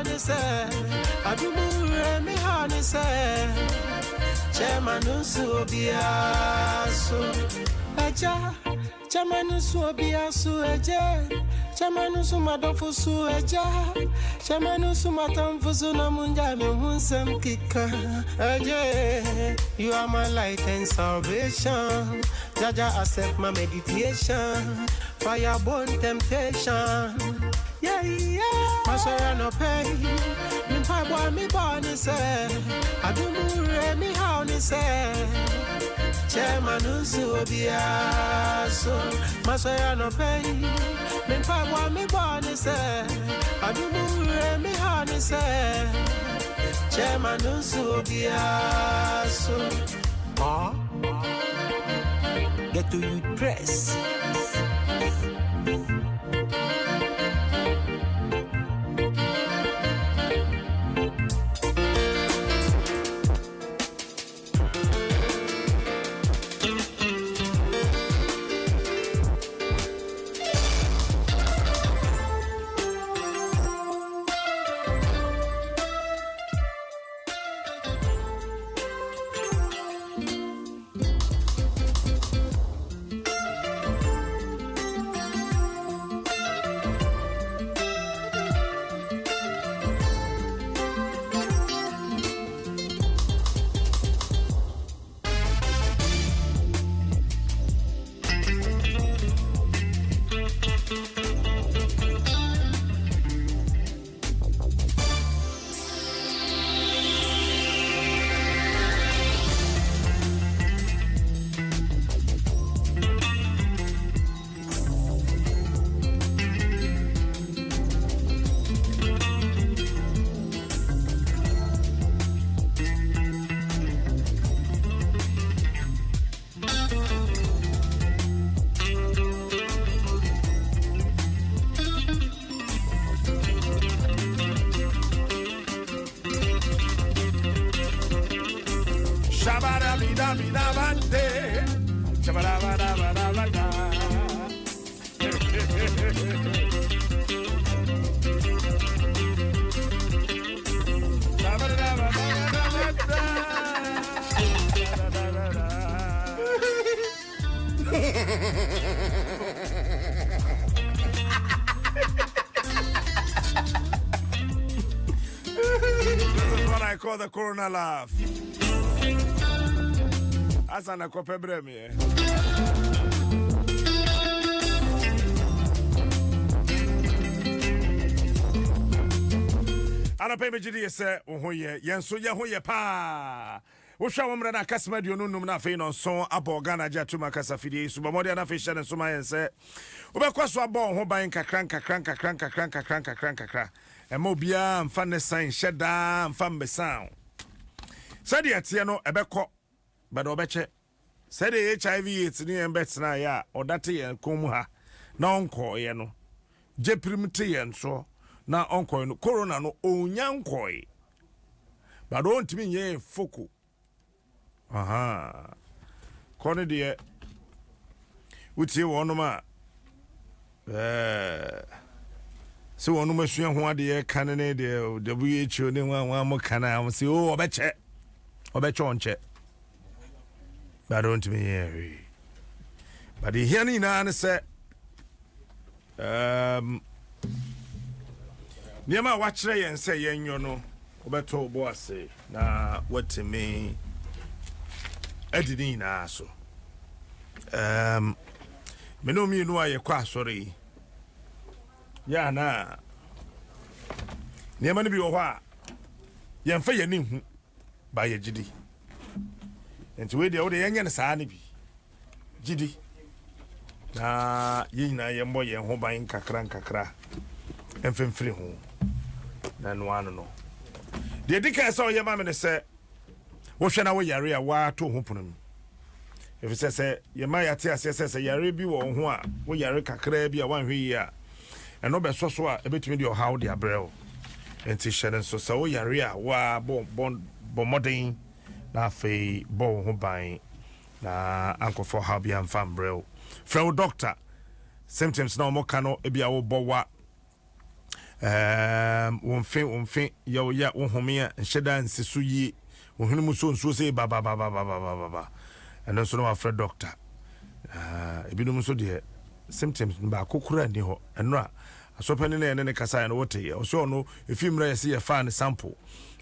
body say, Adumure me honey say, Chairman so be so, Aja, Chairman so be so, Aja, Chairman so madofo so, Aja, Chairman so matam for so namunda me Nsem kika, Aja, you are my light and salvation, Jaja accept my meditation, fireborn temptation. Yeah, yeah. Masaya no pay. Me pa boy me born say. Adumure me how ni say. Chairman so bia so. Masaya no pay. Me pa boy me born say. Adumure me how ni say. Chairman so bia so. Get to you press. Call the corona laugh. As an akope bremi. Ana pe megidi se ohoye yenso ye hoye pa. Wo hwa womre na kasma dio nunum na fe no so abo Ghana ja tuma kasafidi su ba modi na fe hye ne so ma yense. Wo be kwaso abo ho ban kakran. Emo bia mfa ne san hyeda mfa mbesan. Sade atie no ebekọ bada obeche. Sade HIV AIDS ni embetna ya odate ye komu ha na onko ye no. Je primite ye nso na onko no corona no onyankọ. Bada ontimi ye foku. Aha. Kone de utie wono ma so wonu masua ho ade kan ne de WHO ne wan mo kana am se o obeche onche but don't me here but here ni na ne se niema wa kire yen se yenyo no obeto obo ase na watimi edini na so menomi no aye kwa asori ya na niema ne bi wo ha yemfa ye hu ba ye gidi enti we de wo de yenye ne saa ne bi gidi na yina ye mbo ye ho ban kakra emfemfiri ho na no ano no de dika se o ye ma me ne se wo hwe na wo yare a wa to ho punum efi se ye ma ya te ase se yare bi wo ho a wo yare kakra bi a wan hwe yi a eno be so a ebetumi de o how de abrel enti hye so se wo yare a wa bon modern na fe bo ho ban na ankofo how bi amfa abrel frau doctor symptoms na mo kano e bia wo bo wa wonfe ya wohomia nhyeda nsesu yi wohunu so nso se ba and so no afre doctor ebinum so de symptoms ba kokura ni ho enra asopani na ene ne kasa no wote ye so no efimra ye se ye fa ne sample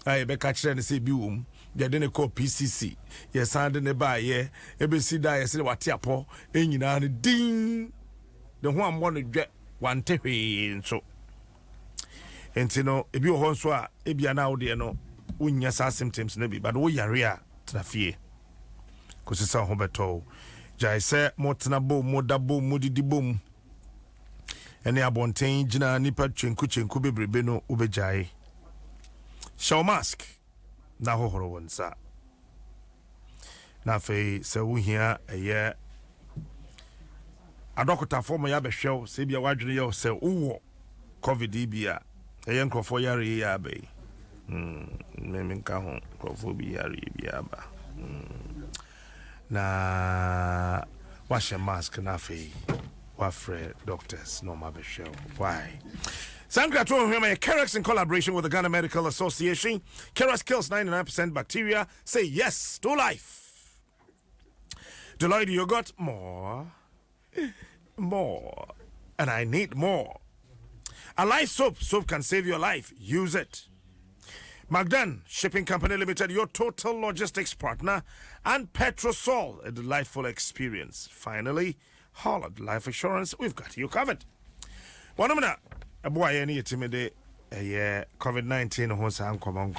ai be ka kire ne se bi wom de de ne ko PCC ye sande ne ba ye ebesi da ye se wate apo enyina ne din de ho ambo no dwe wante hwe nso enti no ebi ho nso a ebia na wo de no unya sa symptoms na bi but wo yare a trafie kosisa ho beto jai se motna bo modabo modidi bom ene abonten gina nipa chenku bebrebe no ubejai show mask na hohoro wonsa na fe se wuhia eye adokota form ya behwew se bia wadwene ye se uwo covid bia eye nkrofo yare ya be memenka ho nkrofo bi yare bia ba na wash a mask na fe wafre doctors no ma be show why Sankra to him Kerex in collaboration with the Ghana Medical Association. Kerex kills 99% bacteria. Say yes to life. Deloitte yogurt more, and I need more. A life soap can save your life. Use it. Magdan Shipping Company Limited, your total logistics partner, and Petrosol, a delightful experience. Finally, Holland Life Assurance, we've got you covered. One minute, a boy, any timid COVID-19 who's uncommon,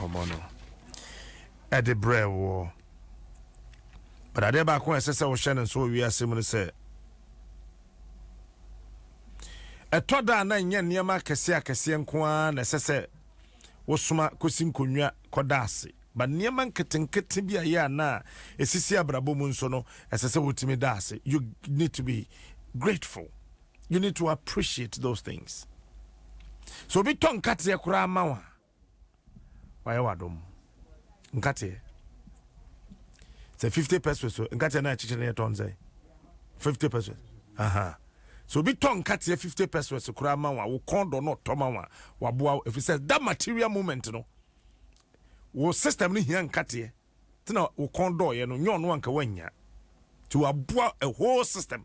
at the Bray War. But I did back when I said, Shannon, so we are similar say. A toda na nyama kese nkwa na sese wosuma kosinkonwa kodase ba nyama nketenkete bia ya na esisi abrabo mu nso no esese wotimi dase. You need to be grateful. You need to appreciate those things. So bi ton kate kura ma wa wadom nkate say 50 pesos so nkate na chiche na ton say 50 pesos so be ton cut 50 pesos kura ma wa wo kondo no to ma wa boa if it says that material moment no wo system ni hian cut tina wo kondo ye no nyo no anka wanya to aboa a whole system.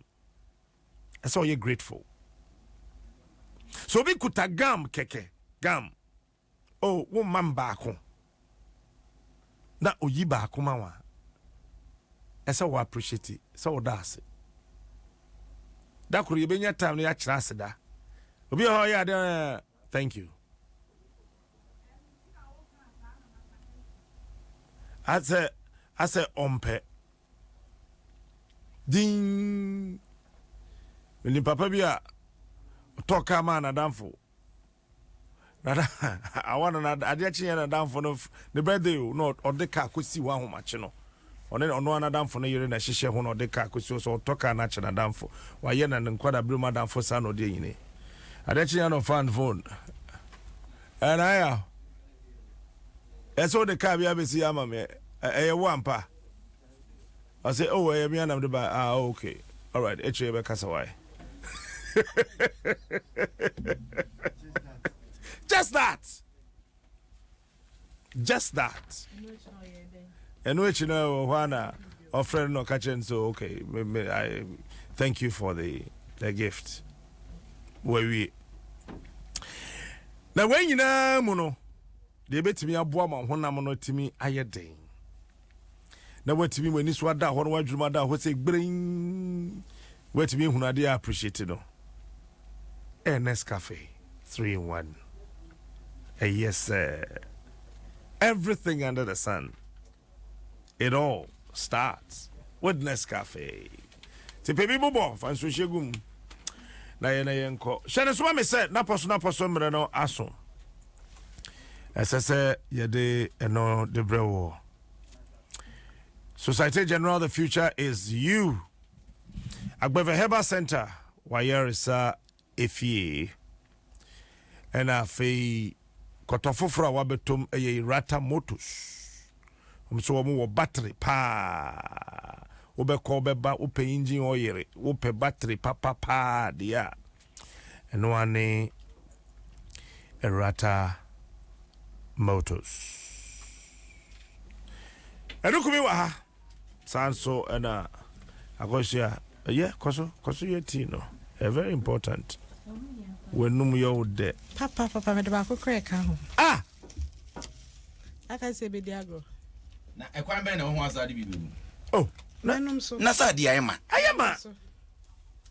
So you're grateful. So be kuta gam keke gam oh wo mamba ko na oyi ba ko ma wa esa wo appreciate it so that's it. That could be your time ya chasida. Obi ho ya thank you. I say ompe. Ding. When papa bia talk man adamfo. I want na adiachi na adamfo no the birthday no or the car kwesi wa ho mache no. Ono anadamfo no yere na hihye ho no de ka akosi so toka na che na damfo wa ye na nkwada bru madamfo sa no de yini adechi ya no fan phone and I eso de ka bia besi ama me e wampa I say oh e me anam de ba okay all right eche be kasa why just that and which you know Juana or friend no catching so okay I thank you for the gift where we now when you know mono they bet me aboa ma honam no timi ayeden na watimi wani so ada ho no wadwuma da ho say gbrin watimi hunu ade appreciate no Nescafe 3-in-1 yes sir. Everything under the sun. It all starts with Nescafe. Te pebi bobo fanso shegum na yenko. Shane so me say na poso mre no aso. Esese yede eno de brewo. Society General, the future is you. Agbeve Heba Center wayerisa efie. And afi kotofofra wabetum eye rata motos. So wo battery pa obe ko beba ope engine oil ope battery pa dia eno ane Errata Motors. Edukumi waha. Sanso ena akosia yeah koso yetino. Very important. When you de Papa me ba ko crack ho. Ah. Aka se be diago. Na ekwan ben na ho asade bibi. Oh, Menum so. Na sa di ayema. Ayama.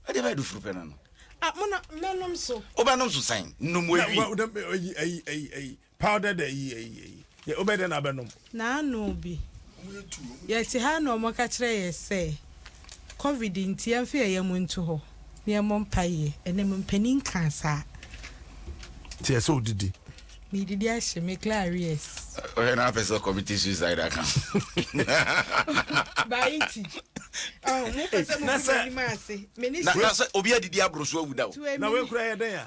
Ade ba du frupe na no. Ah, mona menum so. Obanom so san. Num we Ay powder de yeah obede na benom. Na no bi. Yeti ha no mo ka kire ye say. COVID nti amfe ye mu ntu ho. Ne mo mpaye ene mo mpanin kansa. Ti so didi. Me didi a she me clarious. O na person committee suicide account. Baiti. Oh, mo pese mo ni ma se. Me ni Na obi adidi abroso awuda o. Na we kura ye den ya.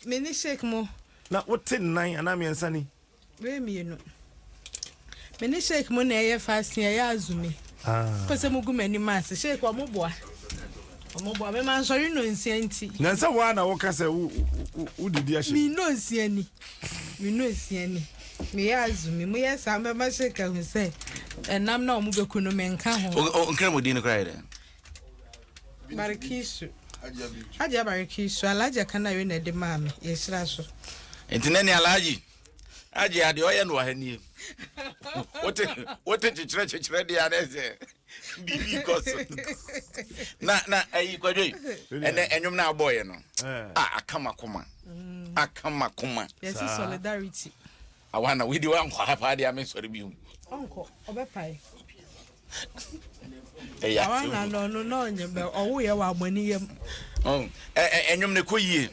Me ni shake mo. Na wote nan ana me nsani. We mi no. Me ni shake mo na ye fasting ya azumi. Ah. Pese mo gu mani ma se shake o mo boa. Omo boa me man sori no nsianti. Na nsa wa na wo ka se wo didi a she. Mi no nsiani. Me ya azumi mo ye sa me ma shake hu se. Enam na o mo beku no me nka ho. O nkra mo di no kra ire. Barikisu. Aja barikisu alaja kana we na de ma me ye shira so. Entinani alaji. Aje ade oye no ahani. Wote chichire de anese. Bibi koso. Na ayi kwadwe. Ene enyum na aboye no. Akama kuma. Yes, solidarity. Awana we di wan kwa hapa de amen sori bi. Onko obepai. Ya. Awana no nyembe owo ye wa amani yem. Enyum ne koyie.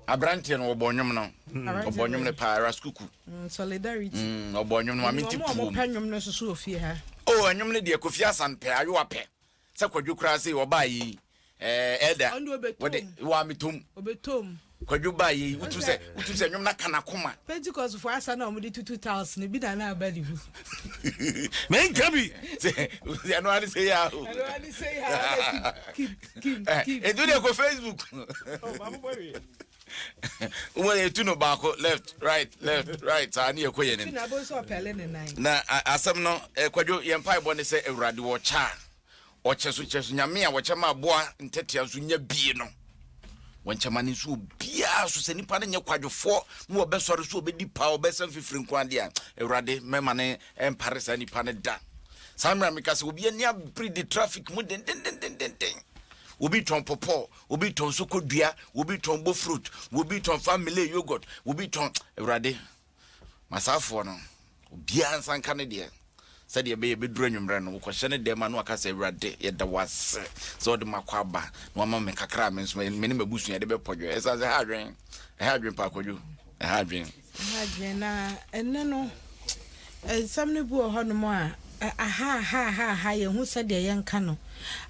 Abrante no obonyum no. Obonyum ne pa raskuku. Solidarity. Obonyum no amenti pu. Mo panyum no so ofie ha. Oh, enyum ne de kofi asanpe ayo ape. Se kwadwu kra se oba yi elder. Wode wa mitom. Obetom. Kwadwu ba yi utu se enyum na kana koma. Pentecost for asa na omudi 2000 bi na abali hu. Men kabi. Se no ani say ya. Ani say ha. Keep. Do dey go Facebook. Oh, mama boy. Well, you no back left, right. Ani ekoye ni. Na bo so pele ne nine. Na asem no kwadwo ye mpa ibo ne se Awurade wo cha. O cheso nyame a wo chema aboa ntetia so nya bie no. Wanchama ni so bia so se nipa ne nye kwadwofo no obesore so obedi pa obesam fifiri nkwande a Awurade mema ne empare sa nipa ne da. Samra meka se obi ani abri the traffic mu den. Obi ton popo, obi ton sokodua, obi ton bo fruit, obi ton family yogurt, obi ton Awurade masafo no obi ansanka ne de said ye be bedru anwumre no ko hye ne de ma no aka se Awurade ye da wase so de makwaba no ma me kakra me so me ne mabusu ye de be podwo esa se ha adwen pa kodwo ha adwen na enne no samne bu ho no mo a aha ye hu se de ye nka no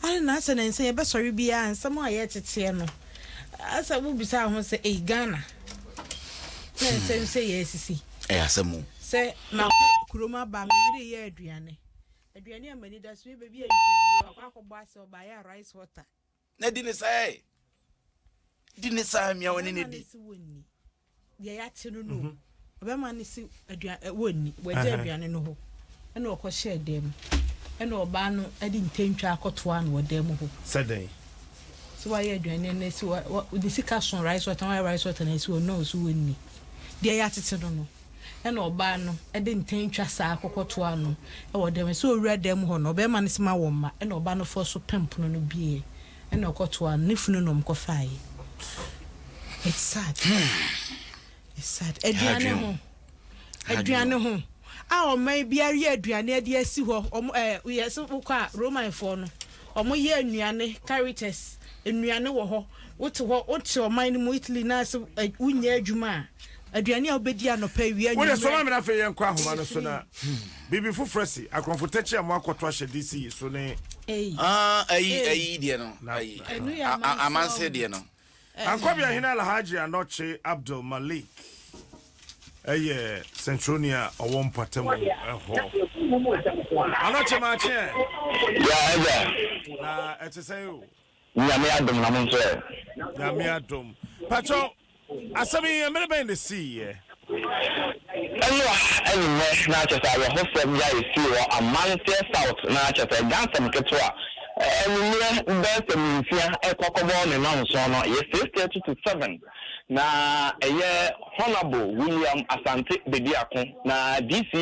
ale na ase na nse ye be sori bia ansam a ye tete no asa bu bisa ho se Ghana na nse ye sisi asamu se na kuroma ba me ye aduane amani da so be bia yi akwa ase oba ya rice water na di ne sai mia woni ne di ye ya te no oba ma ne si aduane woni waje aduane no ho ena okọ share dem ena oba no adi ntentwa akotoa no dem ho Saturday so why aduane na si the sika son rice water na si no so woni de ya tete no ena oba no edi ntentwa sa akotoa no e wo dem so owura dem ho no oba ma ne si ma wo ma ena oba no fo so pempono no bie ena okotoa ne funu no mkofai. It's sad. Aduane ho a mai bia ye aduane ade asi ho yes kwa Roman for no omo ye anuane caritas anuane wo ho wote o man mu Italy na se unya adwuma aduane a obedi anopa wi anu wo so ma me na fe ye nkwa homa no so na bibi fufresi akonfo techi am akoto ahye DC so ne ayi die no ayi amanse die no Ankobia hina Alhaji Anoche Abdul Malik Centronia owon patemo Anoche ma che na etese yo Nyame adom na mo nso Nyame adom Pacho Asami emebe ne see Anyway, na chesa we hosem ya isi wo Amante South na chesa dansem ketwa enumere best mfia ekokobo ne na nso no ye 6:37 na eye Honorable William Asante Bediako na DC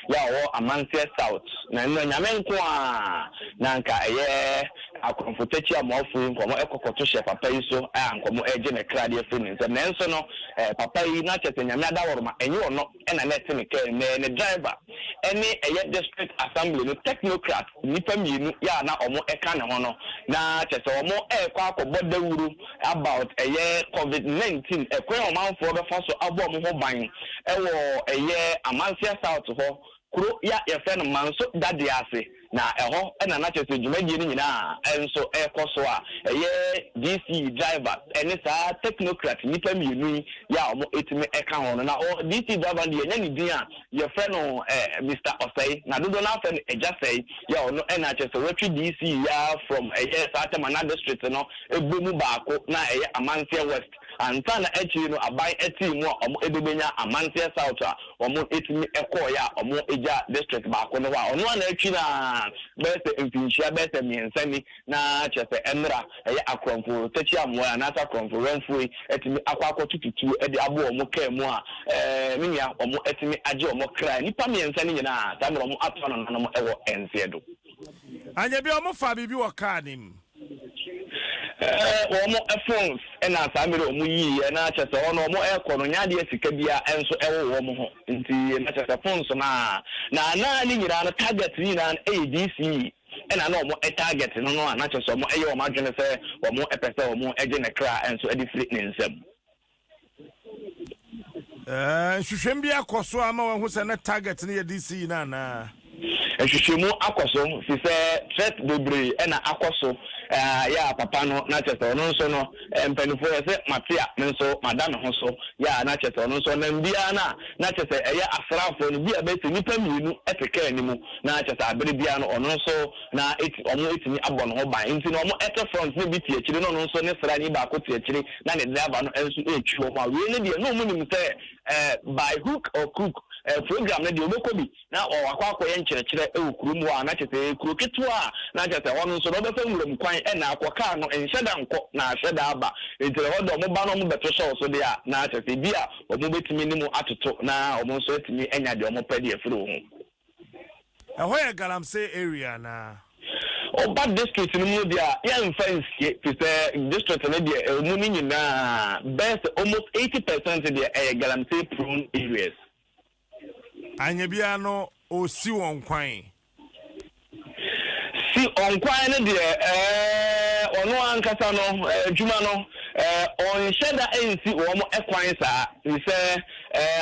ya wo Amante South na nyame nko a na nka eye akonfotachi amofu nkomo ekokoto hye papa yi so nkomo eje ne krade afiri nse na nso no papa yi na chese nyame adaworoma enye ono na net ne ke ne driver any eye district assembly no technocrat nipa mienu ya na omo eka ne ho no na chese omo ekwa akobọ dawuru about eye COVID-19 ekwe omanfo do fa so abo omo ho ban ewo eye Amansia South ho kuro ya yefe no manso dade ase na eho na na chese dwumadie ni nyina enso ekoso a eye DC driver ene sa technocrat nipa mienu ya omo etime eka ho no na DC driver de enya ni din a yefe no Mr. Osei na dodo na afa eja sei ya ono na chese retri DC ya from eye Satemana district no egbomu baako na eye Amansia West antana echi no abai eti mu omo edebenya Amansia South a omo etimi ekọ ya omo eja district baako no wa ono na echi na bese mfinchia bese miensani na chese emra eye akronfo techi amoa na akronfo renfui etimi akwa tututu ede abo omo kemu a minia omo etimi age omo kra nipa miensani nyina tamro omo atono no mo ewo ensiedo anya bi omo fa bibi wo car nim omo phones na asamire omo yi na chese ono omo ekọ no nyade asika bia enso ewo wo mo ho nti na chese phones na ni nyira no target ni na ADC na omo target no na chese omo eye omo adwene se omo epese omo eje ne kra enso edi free ne nsem hwehwem bia koso ama wo hu se na target ni ADC na hwehwemu akoso fi se threat dobre na akoso ya papa no na chese ono nso no mpanifo se matia nso madam ho so ya na chese ono nso na mbia na chese eye asrafo no bia be se nipa mienu eteka animu na chese abere bia no ono nso na omo etimi abọ no ho ban nti no omo front ne bi tie kire no ono nso ne sra ni ba ko tie kire na ne driver no enso echuo ma we ne de no mu nim se by hook or crook program na de obekobi na wakwa ye nkyerɛkyerɛ ewukuru mu a na chese kuro ketua na chese ono nso no be fa nwuram kwan na akwaka no enhyeda nkọ na ahyeda aba entire hodo mo ba no mo beto so de a na chese bi a omo betimi ni mu atoto na omo nso etimi enya de omo pedi afiro ho ehoye galamsey area na Oba district ni mu dia ya mfansie fi se district na dia mu ni nyina best almost 80% dia galamsey prone areas anya bia no osi won kwan si onkwan ne de ono ankasa no adwuma no on sheda ensi wo mo ekwan saa ni se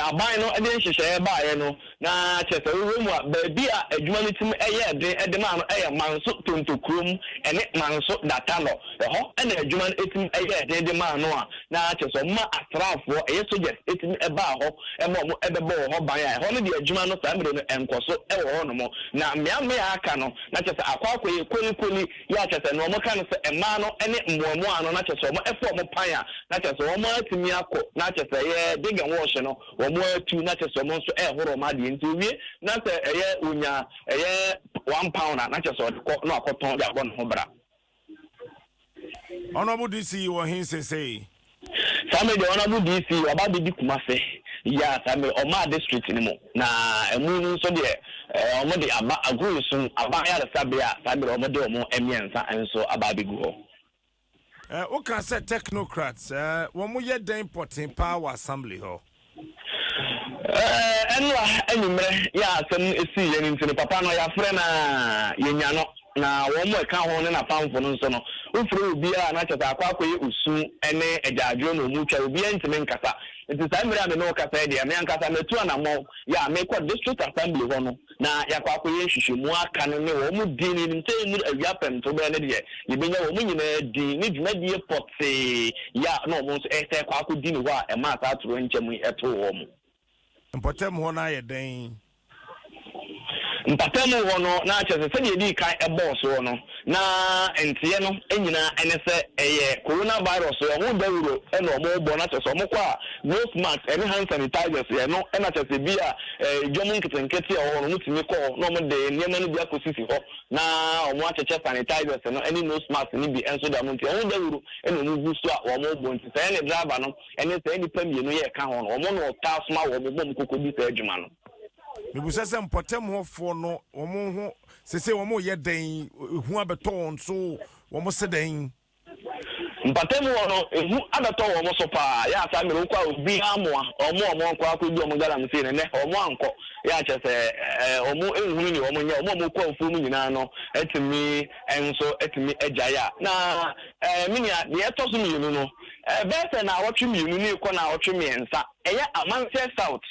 aban no ede nhyehyɛ baaye no na chese wo mu ba bia adwuma no tim ede ma no manso tontokrom ene manso data no ho ene adwuma no etim ede ma no a na chese ma atrafo soldiers etim eba ho mo ebebo ho ban ya ho no de adwuma no saa mere no enkoso wo ho no mo na mmea aka no na chese akwa koli ya chese no mo kan se ema no ene mmoamu ano na chese mo efo mo pan ya na chese wo mo atimi akọ na chese ye dig and wash no wo mo atu na chese mo nso horo ma de nti wie na se eye unya eye 1 pound na chese o no akoton ya bon ho bra Honorable DC wo hin say Same the Honorable DC oba bi Kumase ya same o ma district ni mo na emu nso de omo de aba agro sun aba ya da sabia same omo de omo emiensa enso aba bi gu ho o can say technocrats wo mo ye den important power assembly ho enumere ya asem esi ye nti papa no ya frɛ na yenya no na wo mo eka ho ne na pamfo no nso no ufuru obi a na chata akwakoye usu ene ejaadwo no mu twa obi ntime nkasa nti saa mere ame no kasa de ame nkasa metu na mo ya me kwa district assembly ho no na ya kwakoye hwehwemu aka no ne wo mu din ni nte mu awia pem to be ne de ye benya wo mu nyina din ni dwumadie pote ya no mo nso ese kwako din ho a e ma sa atoro nkyemu eto wo mu important ho na ye den mpatamu ho no na chese se di kan boss ho no na ntie no enyina ene se eye coronavirus e ho dawuro e no mo bo na cheso mo kwa nose mask ene hand sanitizers ye no e na chese bi a jomo nketenkete e ho no mutimi ko no mo de niema no bi akosisi ho na omo acheche sanitizers no ene nose mask ni bi enso da mo ntie ho dawuro e no mu gusto a omo bo ntie se ene driver no ene se eni pamie no ye ka ho no omo no ta sma wo mo bom kokodi se adwuma no mebusa se mpotem hofo no omo ho sese omo ye den hu abeton so omo se den mpatemu no ehu abeto wo mo so pa ya asa mere kwa obi amoa omo kwa akodi omo gara mse ne omo anko ya chese omo ehunu ni omo nya omo kwa ofu mu nyina no etimi enso etimi ejaya na minia de etoso mi yunu no bese na awotwe mi yunu ni ko na awotwe mi ensa eya Amansia South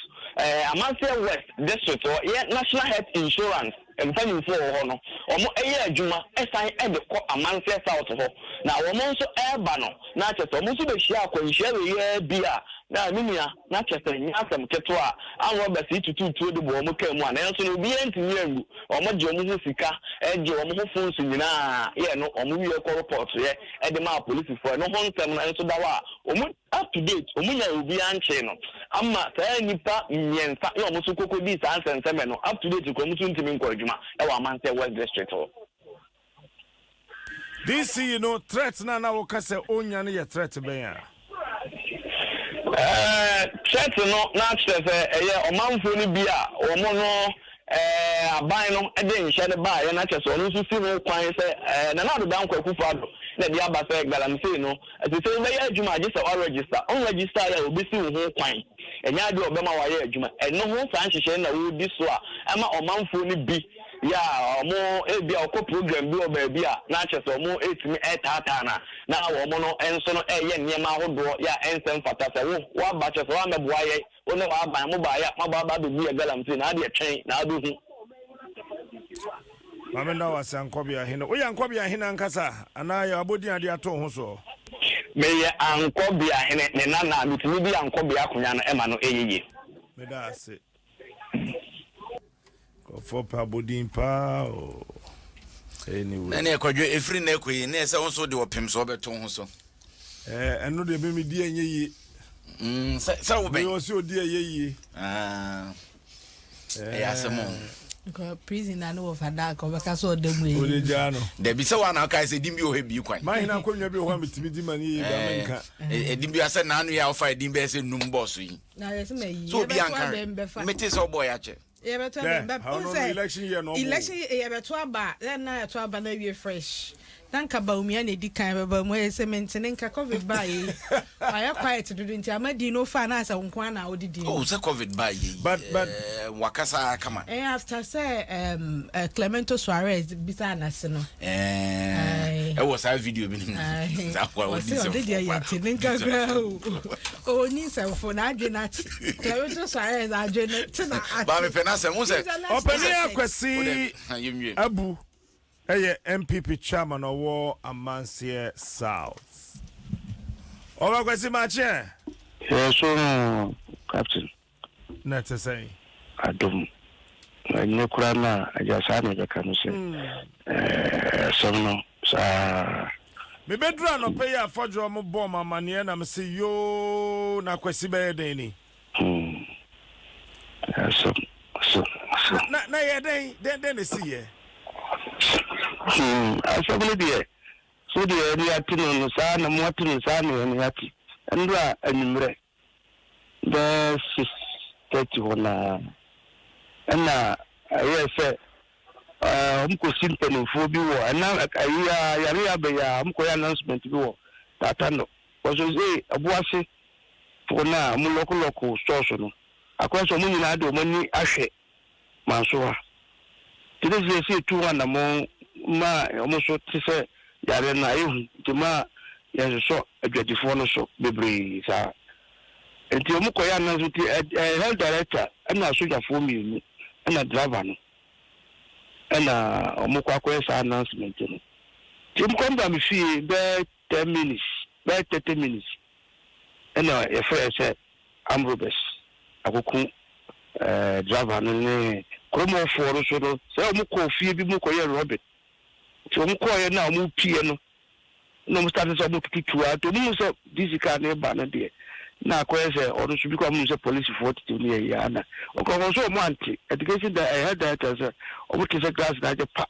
Amansia West District or National Health Insurance empany for ho no omo eye adwuma esan e de ko Amansia South ho na omo nso eba no na chese omo so be hia akwanhia we ye bia na minia na chese nyasem keto a anwo ba si tututu de bo omo ka mu a na nso no bi entimi angu omo je omo ho sika eje omo ho fonso nyina ye no omo wi ko report ye e de ma police for no ho nsem na nso dawa omo up to date omo nya obi anche no amma sa nipa nyensa ye omo so kokodi sa ansensem no up to date ko omo so ntimi nko adwuma e wa Amansia West District ho this you know threat na wo ka se onya ne ye threat ben ya threat no na chese eye omanfo ni bia omo no aban no e de nhye ne ba ye na chese onu so si ho kwan se na na do dan kwaku fado na dia ba se galamse no ati se be ya adwuma age se o register ya obi si ho kwan enya de obema wa ye adwuma eno ho san hyehye na wo di so a ama omanfo ni bi ya omo ebi akọ program bi oba bi a na chese omo etimi etata na omo no enso no eye niema ahodo ya ensem fata se wo ba chese wa meboa ye one wa ban mo ba ya ma ba do bi galamse na de twen na adu hu mamenda wasankobia hina o yankobia hina nkasa ana ya abodi ade ato ho so me ya ankobia hina ne na mitimi bi ankobia akunya no ema no eyeye meda ase for pabodin pa o anyway na ekwadwo efri na ekoyi na ese wonso de opem so obeto ho so eno de me di enye yi sa wo ben yo si odi eyi asemo ko prison na no for that ko beka so odemu yi odi jano de bi se wa na kai se dimbi o he bi kwan ma hina kwanya bi ho mitimi di mani yi ba menka dimbi ase na anu ya ofa dimbi ase num boss yi na yesi me yi so bi ankan meti so boy ache ye beto election year no election ye beto aba na to aba na wie fresh danka ba umia na di kan ba mo cement nka covid ba yi aya quiet dudu nti amadi no fa na asa nko na odidi oh say covid ba yi but wakasa kama after say Clemento Suarez bisa na se no was a video bi that was did ya tinka gra o ni se fo na adwe na Clemento Suarez adwe na ba me pena se mo se openi akwasi abu eye MPP chairman owo Amansia South owa kwasi mache so captain na te say Adom ne kura na ajasa na ga kanu se so sa me bedra no pay afodro mo bom amane na me say yo na kwasi be den ni so na ye den see ye asabule die so die ri atino no sa na mo atino sa na ni ati ndra animre the 30 wona na ayese mko simpeni fo bi wo na ayiya yare abeya mko ya announcement bi wo tatano ozo ze abuase fo na mu loko source no akwaso mu nyina de o mani ahwe mansoa tide se tu wana mo ma omo so tise yare na ehu tima ya so adwadifo no so bebre sa enti omo ko ya na so ti health director na soja fo mi na driver no na omo kwa sa announcement no tim komba mi fi be 10 minutes be 30 minutes na e fa say amrobes akoku driver no ne kromo fo ro so no say omo ko fi bi mo ko ye robert ti o ko ye na mu pie no no mu start so mo tutua to mu se this car na ba na de na akoye se onu so bi ko mu se police for to ni ya na o ko so mo anti education da I had that as o mo se class na je pa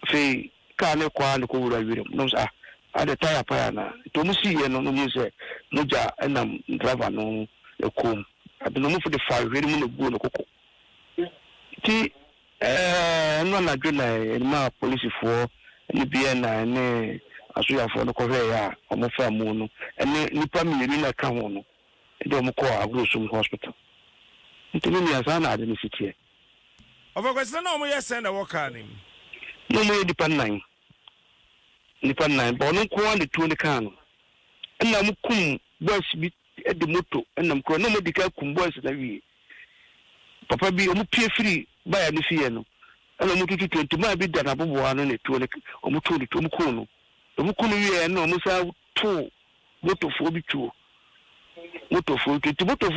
fe car ne kwa ne ko wura wirim no sa ada tire pa na to mu si ye no mu se no ja enam driver no e kom ade no mu for the fire wiri mu no go no koko ti no na dwena ma police for ni bia na ne aso ya for no ko hwe ya o mo fa mu no ene nipa mi na ka ho no e mo ko Agosum hospital ntimi mi asa na ade ni sitie Over question na mo yesen na wo ka ni no mo di pan 9 bo no ko ande tu ni ka no na mo kum boys bi e de moto na mo ko no mo di ka kum boys na wi papa bi o mo pie free ba ya ni fie no na mo tutu 20 ma bi da na bobo ano ne tu ni o mo tu ni to mo ko no o mo ko no wi no mo sa tu moto fo bi tu moto fo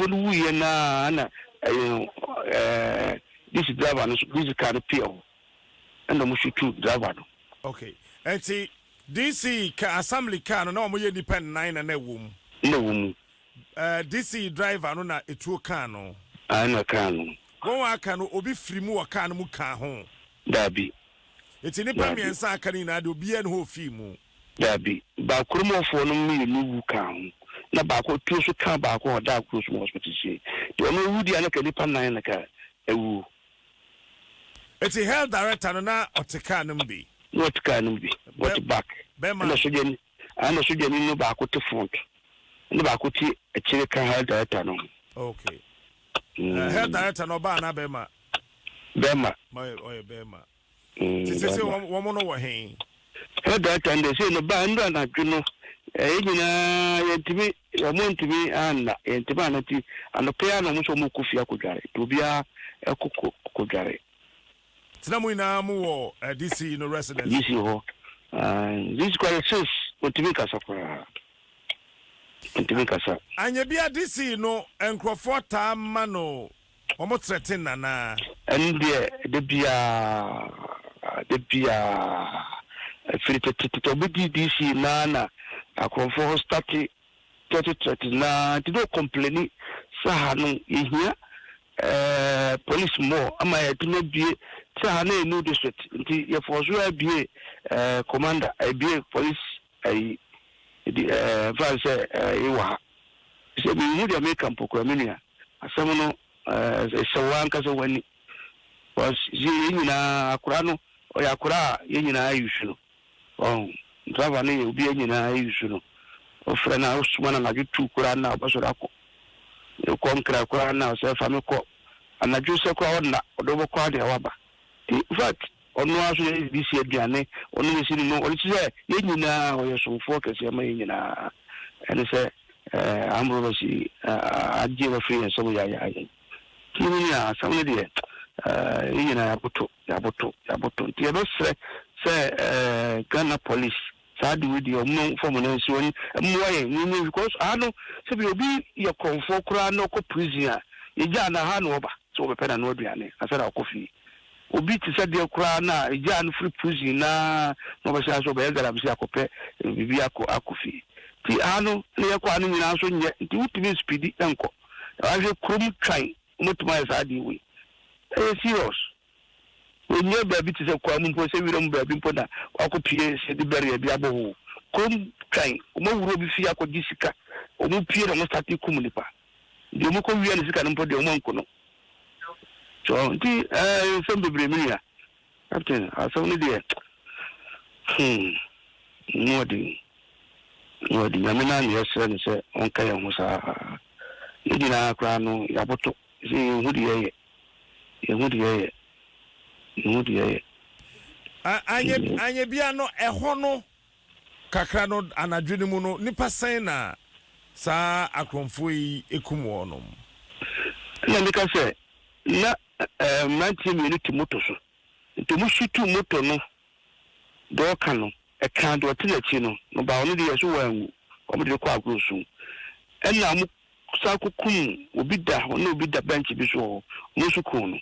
no wi na this driver no this car pio and mo shoot driver no okay enti DC ka assembly car no mo ye depend 9 na wom DC driver no na etuo car no ana car no won aka no obi firi mu wa car no mu ka ho dabi enti ni pa miensa aka ni na de obi en ho fi mu dabi ba kurumofo no mi nu ka ho na ba ko tuo so ka ba ko da Agosum hospital she to no wudi ana ka ni pa 9 na ka ewu eti health director no na oteka no mbi what can be what back na sojeni ana sojeni no ba ko te front no ba ko ti e kire ka health director no okay health director no ba na bema oye bema tise wo mo no wo hen health director nde se no ba ndo na dwuno nyina yentimi wo mo ntimi ana yentimi ana ti ano pe ana mo so mo kufia kodware to bia ekoko kodware tina mu ina mu wo DC no residence DC ho this qualities ntimi kasa anya bia DC no enkrofo ta ma no omo threaten nana ende de bia to be DC na akrofo start 30 na ti do complain sa no ehia police more ama ya tino bie sa na enu district nti ye for so bie commander bie police ai vice iwa se bi mu de make camp ko amenia asem no se wanka so wani was ye nyina akura no o ya akura ye nyina ayusu no driver ne obi nyina ayusu no o fra na usuma na gitu kura na obasoro akọ ko nkra kura na o se fa me ko anaju se ko na odobo ko ade waba in fact onu aso ye DC aduane onu se ni no o se ye nyina o ye so fo kese ma ye nyina ene se amro si aje wa free so ya kini ya samne de ye nyina ya boto ti e no se Ghana police sadi with your no form no so ni because ano se bi obi ye konfo kura no ko prison ye ja na ha no oba so be pena no aduane asara kofi obi ti se de kura na ye ja no free prison na no be so be gara bi akope bibi akofi ti ano ne ye kwa no nyina so nye ti utimi speed enko ahwe krum twan mutuma sadi we serious onye baby ti se kwa mu mpo se wiram baby mpo na akopie se de bere bia bo kom kan mo wuro bi fi akodi sika o mu pie na mo start kum nipa de mo ko wi na sika mpo de mo nkono so nti sem bebre mi ya captain aso ni de nodi na me na ni ese ni se on ka ya ho sa ni na akra no ya boto se hu de ye anya bia no eho no kakra no anadwene mu no nipa sen na sa akromfo yi ekumwo no na nika se na 90 minute moto so to mu shitu moto no do ka no e kan do tilachi no no ba onu de yeso wangu o de ko Agosum enna mu sa kokum obi da bench bi so mu su ko no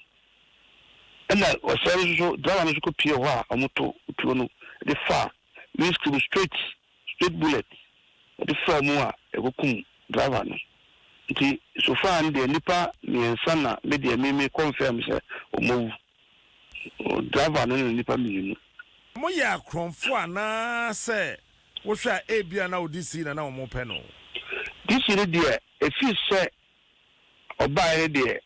and I was so driver could pure amoto no the far risk to straight bullet the far more a driver no. So far and the nipa me sana media me confirm say o move driver no nipa me mo ya kronfo ana say wo hwa ebia na odisi na mo pe no this is there if you say oba there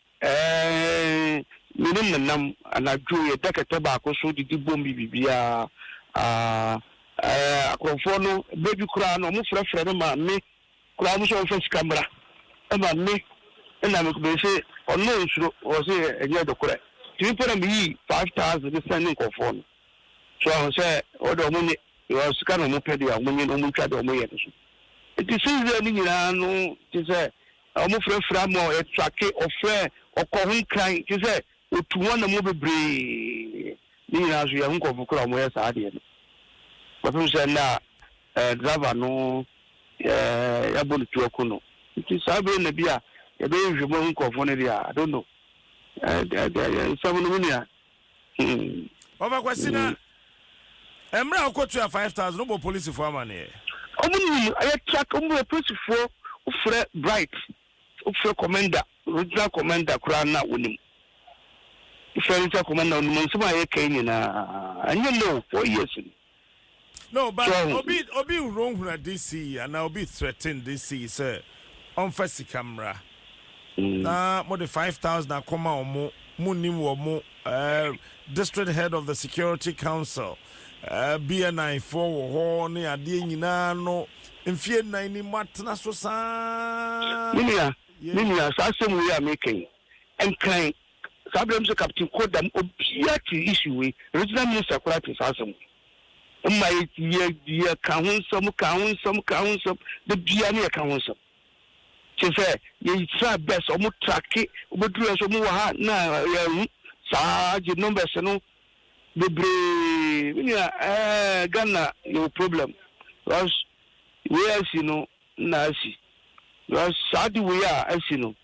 minimum nam anadwo ye dekete ba ko so didi bombi bibia akronfo no baby kura no mo frefre no ma me kura mo so face camera ema me na me ko say ono nsuro o say enye dokore ti pora mi 5000 de sending ko phone so I say odo mo ni yo sika no mo pede a mo ni no mo twa de mo ye so it is easy ni nyina no ti say o mo frefra mo e track ofre okọ kan ti say otu wona mo bebre ni nyina so ye nko fukura mo ye sa de no but say na driver no ya bolu tuoko no it sabe na bia ya be hwemo nkofo ne dia I don't know someone win ya over question emra okotu 5000 no bo police for amane omuni I track omu police for ufre bright ufre commander regional commander kura na wonim ufre regional commander wonim nsema ye kan ni na anya no 4 years no but obi wrong huna DC and obi threaten DC sir on first camera na more than 5000 akoma omo munim wo mo district head of the security council BNI for ho ne ade nyina no mfie nan ni matna so sa minia sasem we are making and kind sabrem so captain kodam obia ti issue we regional minister kwati sasem my ye kan some the bia ne kan some she say ye try best omo track obeduru so mu ha na ya sa je numbers no bebre minia Ghana no problem because we as you know na si because sad we are as you know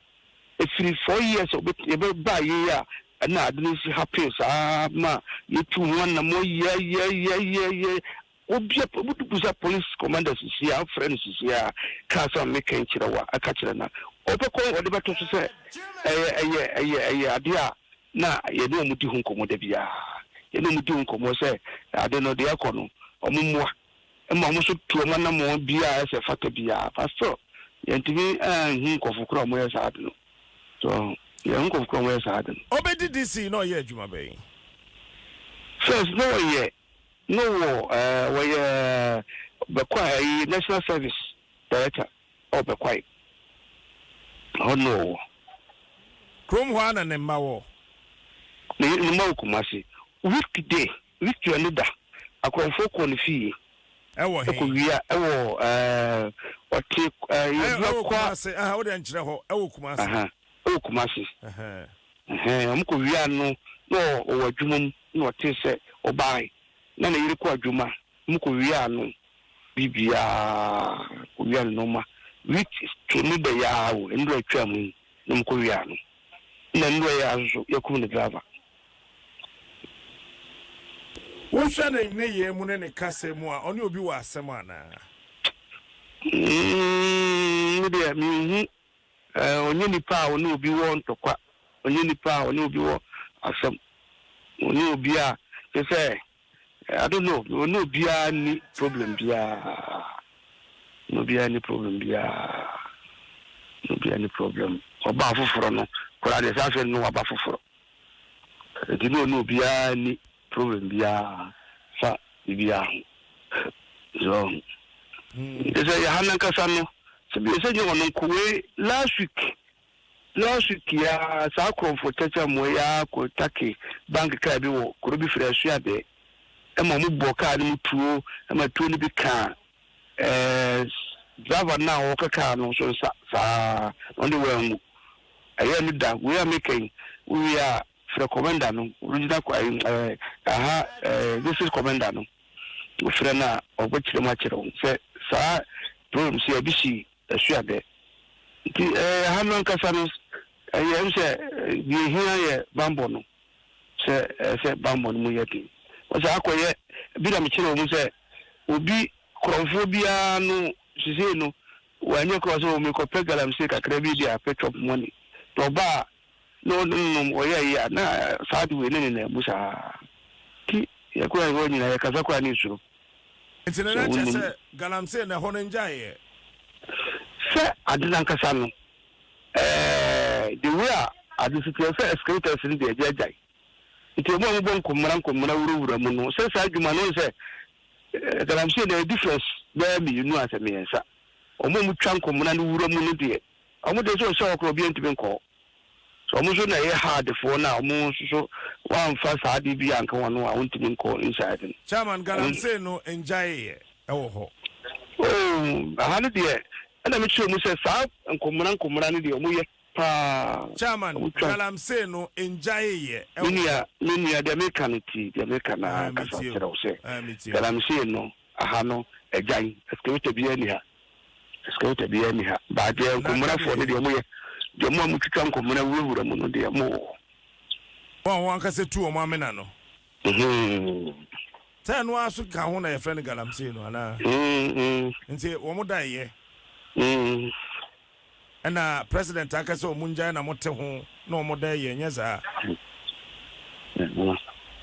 if 4 years obet ba ye ya na adini si happy sa ma ye tu one na mo ye obia busa police commanders si ya friends si ya ka so make nchirawa aka kire na obekọ ode beto so say adia na ye no mudi hu nkomo da bia ye no mudi hu nkomo say ade no de akono omumwa ema mo so tuo ma na mo bia ese fata bia pastor ye ntimi hu nkofo kura mo ye sa ade no so ye nkofo kura mo ye sa ade no obedi DC no ye adwuma be first no ye no we bekwai national service director bekwai oh no krom ho ana ne mawo ni mawo kumasi weekday another akonfo ko ne fie ewo he ko wia ewo ote ewo kumasi wo de nkyere ho ewo kumasi amko wia no o adwumam no ote se obai na na yiri ko adwuma mko wia no bibia ko wia no ma which to me be ya wo ndo atwa mu no mko wia no na ndo ya zo yakum ne driver wo hwa na ne ye mu ne kase mu a oni obi wa asem ana de mi onye nipa oni obi wo ntokwa onye nipa oni obi wo asem oni obi a say I don't know no obi any problem bia no be any problem bia no be any problem oba foforo no kora de sa no oba foforo di no obi any problem bia sa bia so ese ya hanan kasa no se bi se nyo no kuwe last week ya sa comfortable mo ya ko take bank ka bi wo kuro bi fresh ya de ema mu boka ni tuo ema tuo ni bi ka driver na wo kaka no so sa on the way mu aye ni da we are making we are for commander no original this is commander no we frɛ na obetire ma kyerɛ sɛ sa problem si abisi asua de ti hanon kasa no aye sɛ bi hia ye bambo no se bambo no mu yedi o se akoye bi na me kire mu se obi krofobia no sise no wanye ko so me ko pegalam se kakra bi dia petrol money to ba no oye ya na sadu we ne musa ki ya ko ayo ni na ya kaza kwa ni suru Intinena chese galamse na hono njaye se adinan kasa no the way adisitia se escalator se de jajai iti mo mo bon komra wura mu no se sa adwuma no se galamse na difference be mi nu asemi ensa omo mu twan komra no wura mu no de omo de so okro bi ntimi nko so omo so na ye hard for na omo so wan fa sa ade bi anka wono a ntimi nko inside chairman galamse no enjaye ewo ho ahanu de ana mi chiro mu se sa komra no de omo ye pa chairman galamse no enjaye minia de mekaniti de mekana kasa kira o se galamse no ahano ejan escalator bi ani ha ba de komra fo de omo ye de mo mu twitwa komra wura mu no de mo won ka se tu o mo amena no no asu ka ho na ye friend galamse no ana nti wo mo dai ye ana president aka se o munja na mote ho na o mo dai ye nyeza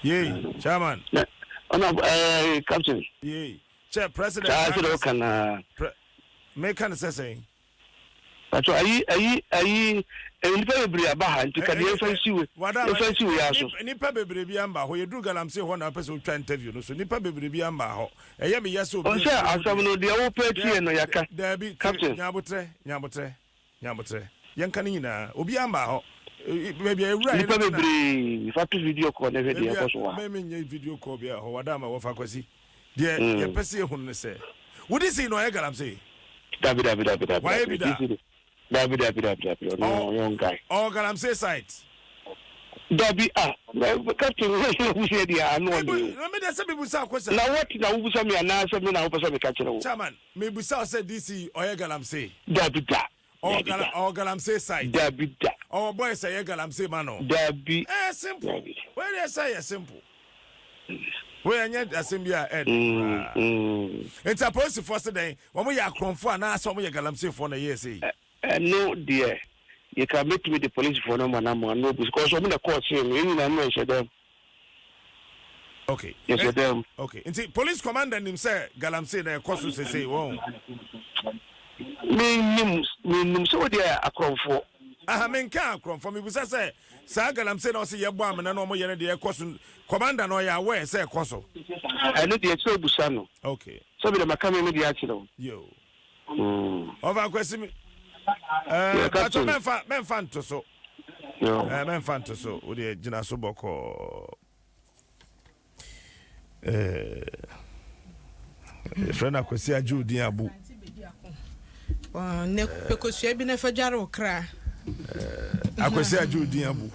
ye chairman captain ye che president kana me kan say Ato ayi nipa bebre aba ha nti ka de fansiwe ya so nipa bebre bi amba ho yedu galamse ho na pese otwa interview no so nipa bebre bi amba ho eye me yase obi on say asam no de wo patie no yaka Dabi nyabotre yanka ni na obi amba ho bebi ewura nipa bebre fatu video call na ve de ko so wa me nye video call bi ho wada ma wo fa kwasi de ye pese ehun ne se wodi si no ye galamse David. Why be that? David. No, young guy. Oh, galamse site. David, captain, we said, yeah, no. Let me just say, Bibusa, question. Now, what now? Who some me na some me na person me catch no. Chairman, me Bibusa said DC or galamse. David. Oh, galamse site. David. Oh, boy, say galamse mano. David. Simple. Where they say simple. Where any assembly ed. It's supposed to first day when we are confirmed now some of your galamse for the year say. No dear. You can meet with the police for no no because I'm in the court saying you know them. Okay. Yes, them. Okay. And see police commander himself galamse na cost say won. Me so there akron for. Men can come from me busa say sa galamse na say yebo amena no mo yene de cost commander no ya aware say cost. I know the so busa no. Okay. So be the makame me dey akiro. Yo. Over question me. But men fan to so. Yo. Men fan to so. O de gina so boko. Friend akwesi aju din abu. Ne pekosua bi na fajara okra. Akwesi aju din abu.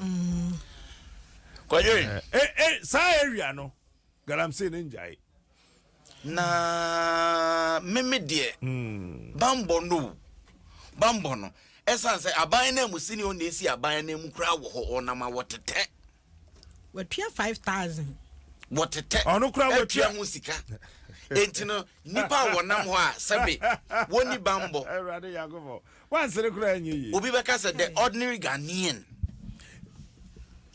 Kwaje? Sa area no. Galamse ne njai. Na meme de. Bambo no. Esan say aban na mu sini o na esi aban na mu kura wo ho onama wotete. Watua 5,000. Wotete. Ono kura watua ho sika. Entino nipa wonam ho a sebe woni bambo. Erade yagobo. Wan sere kura anyi. Obi beka say the ordinary Ghanaian.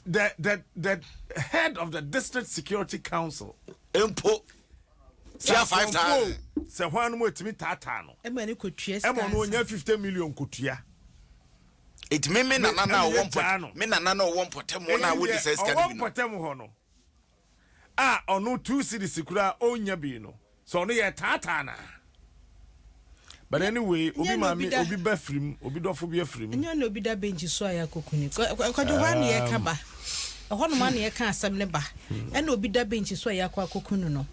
The head of the District Security Council. Empo. Tia 5,000. Se hwan mo etimi tata no. Ema ni kotua. Ema no nya 50 million kotua. It me na o won me na o won potem na wo di say sika ni. O won potem ho no. Ono 2 cities kura onya bi no. So no ye tata na. But anyway, obi mami obi bafrim, obi dofo bi afrim. Enya no obi da bench so aya kokuni. Kwajo wan ye ka ba. Ehon ma na ye ka asem ne ba. Ena obi da bench so aya kwa kokunu no.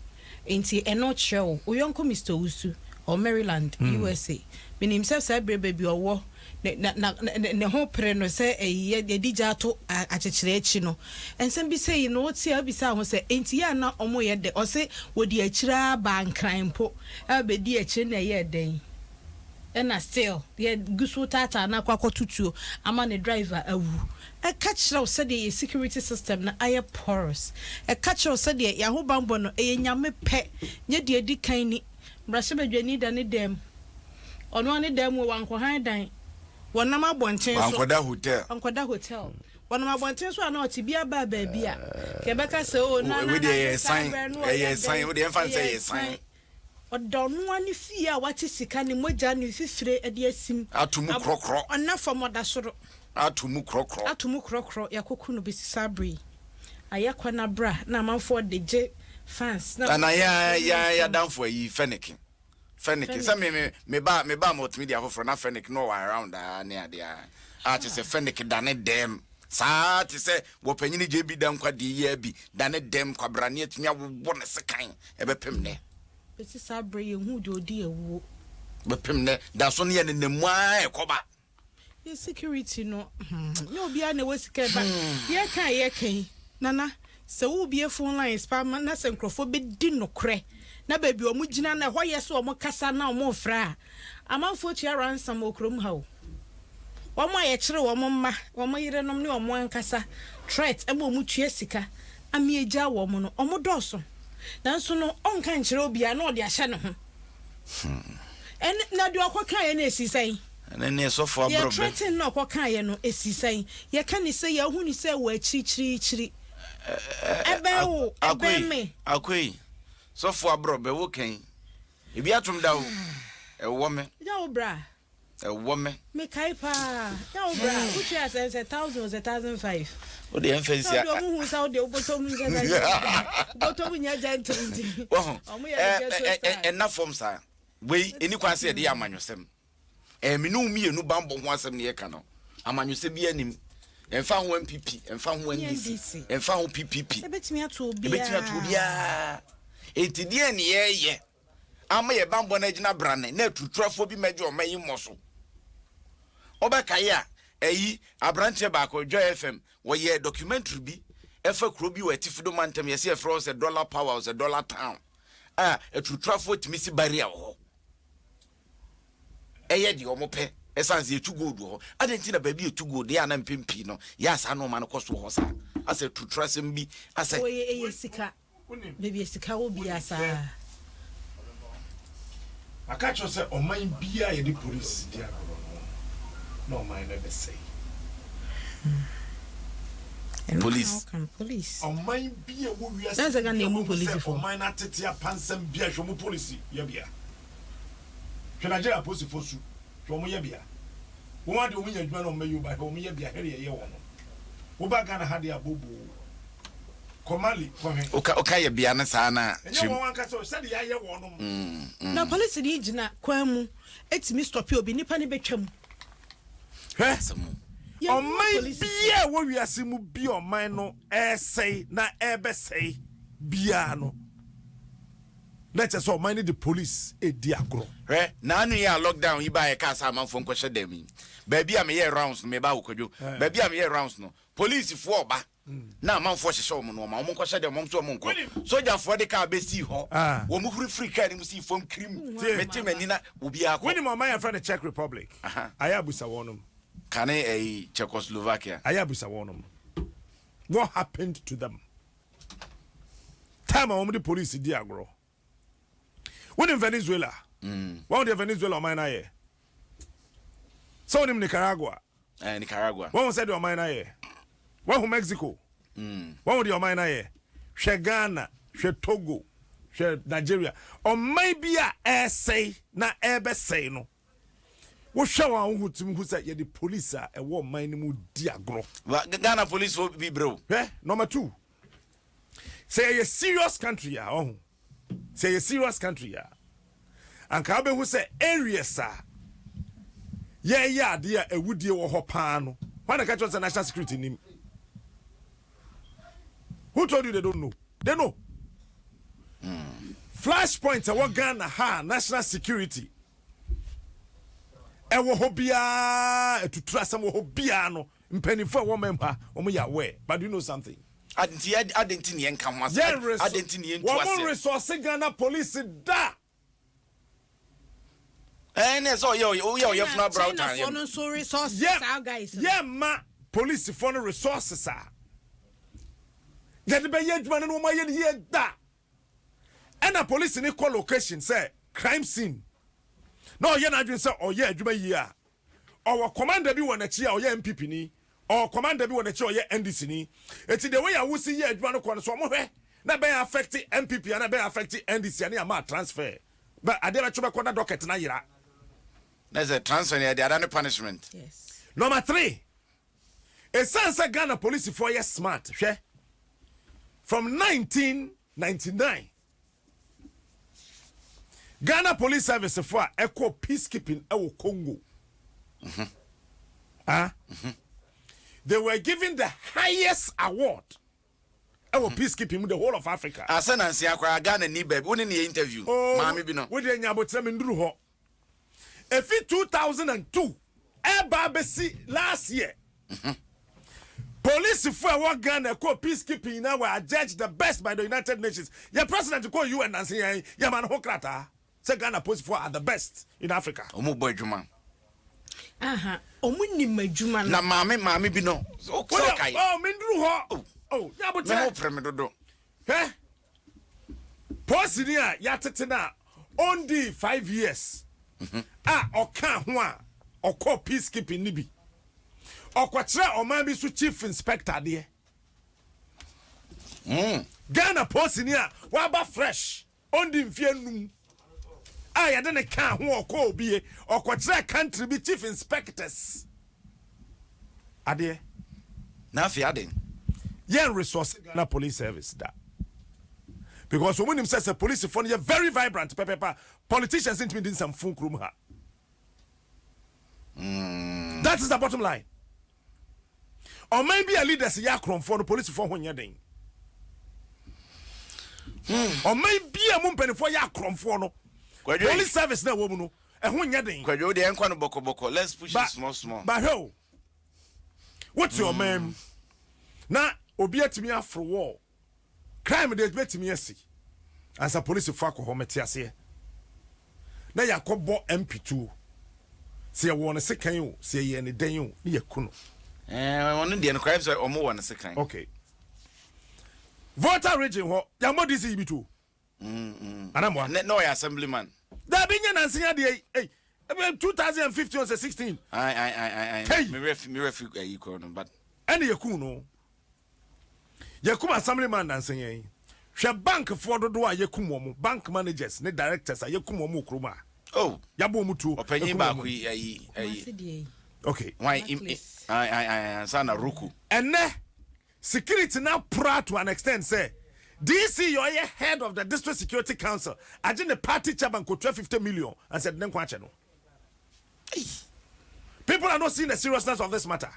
Enti eno chew. Oyonko Mr. Usu or Maryland, USA. Mean himself say baby owo ne ho pre no say ye dija to achechire echi no. Ensem bi say no otia bi say ho say enti ya na omo ye de o say wodi achira ba nkran po. Abedi echi na ye den. ɛna still ye gusu tata na kwakɔ tutuo ama ne driver awu catch now said the security system na aye porous catch now said the yaho bambo no nyame pe nye de edi kan ni brashe badwani da ne dem ono ne dem wo wanko han dan wonam abonten so wankoda hotel wonam abonten so ana otibia ba bia kebeka se o na we dey sign we dey fan say sign odonu ani fie a wate sika ne moja ne fifire ade asim atomu krokro onafa moda soro atomu krokro yakoku no besisa bri ayakwa na bra na amanfo de je fans na ya danfo yi fenike say me ba multimedia for na fenike no around na ade a te say fenike dane dem saa te say wo panyini je bi dan kwa de ya bi dane dem kwa brane atumi awo ne sekan ebepem ne besisa bri hu de odi ewu bepem ne da so ne ye ne nemu a ekoba security no no bia na wasika ba ye kan nana se wo bia phone line spam na se nkrofo be di nokre na ba bi o mu gina na ho ye se o mu kasa na o mu fra amanfo tua ransom okrom ha o mo aye kire wo mo mma wo mo yire nom ne o mo ankasa threat e mo mu tua sika ami eja wo mo no o mo doso nanso no onka nkire obia na o de ahye ne ho en na de akoka ye na esisai ne so for abrobe ye threaten no akoka ye no esisai ye ka ni say ye hu ni say wo achichiri ebe me akoi so for abrobe wo kan ebi atom da wo e wo me ya wo bra e wo me kai pa ya wo bra wo chia say 1000 or 1005 o de emphasis ya o mu hu sa o de obotom nya jantinti o mu ya na form sa we eni kwa say de amanyosem me no mi enu bambo ho asem ne ye ka no amanyosem bi anim emfa ho MPP emfa ho NDC emfa ho PPP ebetimi ato obia etidie ne ye ama ye bambo na gina brane na tutrafo bi meje o mayi moso obeka ya eyi abrante ba ko Joy FM wo ye documentary bi efa kro bi watifido mantem ye se efro se dollar power se dollar town tutrafo timisi barrier ho eye di omope esanse etu gold ho adenti na baby etu gold ya na mpempi no ya sa no ma no koso ho sa ase tutrasem bi ase oye sika baby sika wo bi asa akacho say oman bia ye di police dia no man never say police oman bia wo wi ase that's a name police for oman atete apansam bia hwo mo police ya bia Nigeria police for su hwo mo ya bia wo ma de o nya adwuma no mayu ba hwo mo ya bia here ye wo no wo ba Ghana ha de abobo komali kohwe oka ye bia na sa na chim wo wanka so said ya ye wo no na police ni gina kwa mu etimi stop obi nipa ne betwam samu oman bia wo wiase mu bi oman no esei na ebesei bia no let's say oman ni the police edi agro na anu ya lockdown yi ba ye ka sa manfo nkwohye dem ba bia me ye rounds me ba wokodwo ba bia me ye rounds no police fo oba na manfo hyehye wo no ma wo nkwohye dem mo so mo nko soldier fo de ka be si ho wo mu free car ni mu si fom krim metimani na obi akọ when my man friend the Czech Republic ayabusa wonum can a Czechoslovakia ayabusa wonum what happened to them time on the police di agro when in Venezuela one the Venezuela mine aye so in Nicaragua one said your mine aye one from Mexico one the mine aye she Ghana she Togo she Nigeria or maybe a say na ebe say no wo hwa wa hu tim hu say ye the police e wo man mu di agro Ghana police will be bro number 2 say a serious country ya say a serious country ya and ka be hu say areas ya de a ewudie wo ho pa no when ka say national security nim who told you they don't know they know flashpoint e wo Ghana ha national security e wo ho bia etutura sam wo ho bia no mpanifo wo memha wo mo ya we but you know something adenti ne enka ho asa adenti ne entu ase wo resource Ghana police da so yo fna brown time. No so resources guys. Yeah, ma police for no resources ya de be ye adwuma no ma ye ne da. And a police in equal location say crime scene. No, you're not doing so, or yeah, Juma or commander be one a chia or yeah, MPP ni, or commander be one a chia or yeah, NDC ni. It's the way I will see yeah, Juano Corner, so not be affecting MPP and I be affecting NDC and my transfer. But I never try to docket na yira. There's a transfer here, there are no punishment. Yes. Number 3. A sense Ghana police for years smart, from 1999. Ghana Police Service for echo peacekeeping ewo Congo. They were given the highest award ewo peacekeeping with the whole of Africa. Asan ansi akwa Ghana ni babe. Woni ni interview. Maami bi no. We dey nyabotre me nduru ho. Efi 2002 eba besi last year. Police for what Ghana call peacekeeping now were judged the best by the United Nations. Your president call you and say ya man hokrata. Say Ghana police for are the best in Africa. Omo boy juma. Omo ni majuma na maami bi no. So kai. Oh, mindru ho. Oh, ya but no prem dodo. Eh? Police ni a ya tete na only 5 years. Oka ho a okọ peacekeeping ni bi. Okwatra oman bi su chief inspector de. Ghana police ni a waba fresh only mfie num. I didn't count who or call be or quatra country be chief inspectors. Ade. Na fi aden. Yen resource na police service that. Because when him says a police phone you very vibrant paper politicians seem to be in some phone room ha. That is the bottom line. Or maybe a leader say yakron for the police phone when you're doing. Or maybe a mumpen for yakron for no. Police service na woman no ehun nya den kwadwo de enkwa no boko let's push it small but ho what's your name na obi atimi afro war crime dey betimi asi as a police for akọ meti ase na yakobo MP2 se ye won sekan o se ye ne den o ne yakuno won de no crime say omo won sekan okay voter region ho yamodi si bitu Anamwa. No, assemblyman. That being an answer, 2015 or 16. I. Me refi but. Any yakuno. Yakum assemblyman and saying, She bank for the door yakumo, bank managers, ne directors, yakumo kruma. Oh, Yabu mutu. Opinion back okay. Why, sana ruku. And ne security now proud to an extent, say. DC, you are head of the District Security Council. I did the party chairman could 50 million and said, then no. People are not seeing the seriousness of this matter.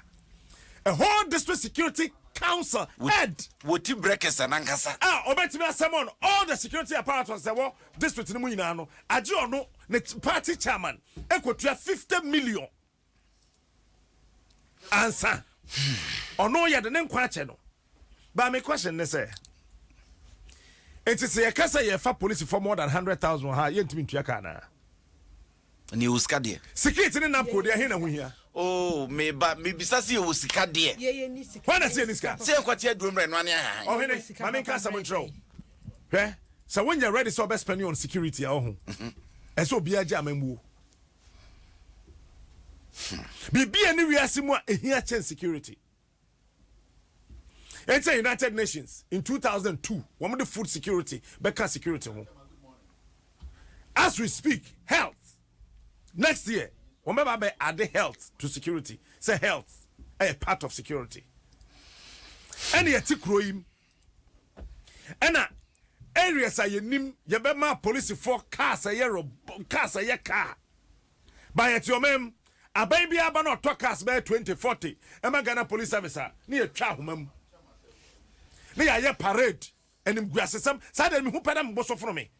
A whole District Security Council head. Would you break us and ankasa? Obey me someone, all the security apparatus, the war district in Muinano. I do know the party chairman, equal to 50 million. Answer. Or no, you had the name no. But my question is, it is a case of a police for more than 100,000. Ha, you to me to Yakana. News Cadia. Security in Namco, they are here. Oh, maybe Sassi was Cadia. When I see this guy, say what you're doing right now. Oh, I mean, can't someone throw. So when you're ready, so best spending on security at home. And so be a jam and woo. Be anywhere similar here, change security. It's a United Nations in 2002. One of the food security, Becca security. As we speak, health. Next year, remember by add health to security. Say health, a part of security. And you take roim. And areas are nim. You be my police for cars a year cars a year car. By at your mem, a baby abano to cars by 2040. Am I Ghana police officer near Chahumem? They are a parade and in Grassam, Saturday, who put them bosso from me.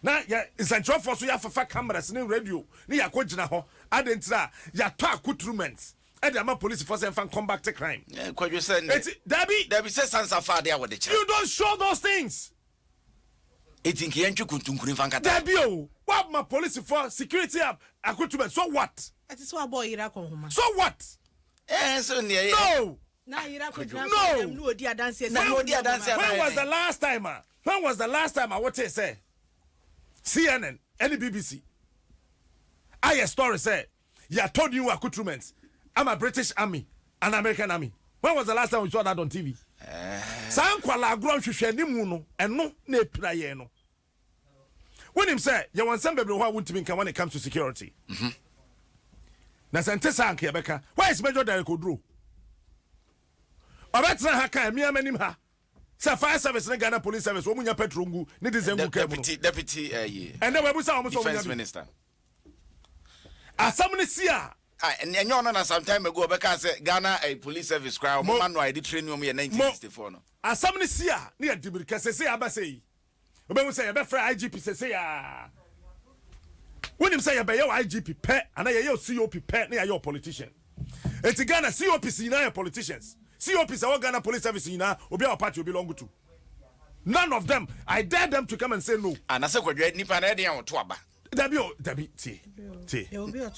Now, yeah, it's a job for so you have a cameras in radio. Near Kojana, I didn't say, ya talk accoutrements. And the police force and come back to crime. Yeah, quite you said, Debbie says sons are far there with the child. You don't show those things. Etin ki entwe kuntunkuni fankata. Dabio, what my police for security equipment? So what? That is what boy ira ko homa. So what? So near. No. Na ira ko No. no dia dance. No dia dance. When was the last time? When was the last time I what they say? CNN, any BBC. I story say, yeah, told you accoutrements. I'm a British army, an American army. When was the last time we saw that on TV? Sankwala ground hwehwe ni no eno na epira ye no. When him say, you want some people who want to be when it comes to security. Na sente sank ye beka. Why is Major Derek Odro? Obetra ha kan mi amanim ha. Say fire service na Ghana police service wo munya petrol ni dizengu kemu. Deputy and then we busa almost defense minister. Asam ni sia. And you know, some time ago, because Ghana a police service crowd, man, I did train you in 1964. No, as some sia near Dibika say, Abasay. Obey say, a better IGP say, when him say, a bayo IGP pet, and I your COP pet near your politician. It's a Ghana COPC in our politicians. COP is our Ghana police service in our Obia party you belong to. None of them. I dare them to come and say no. And I said, what you need on Twaba. Debbie, you will be a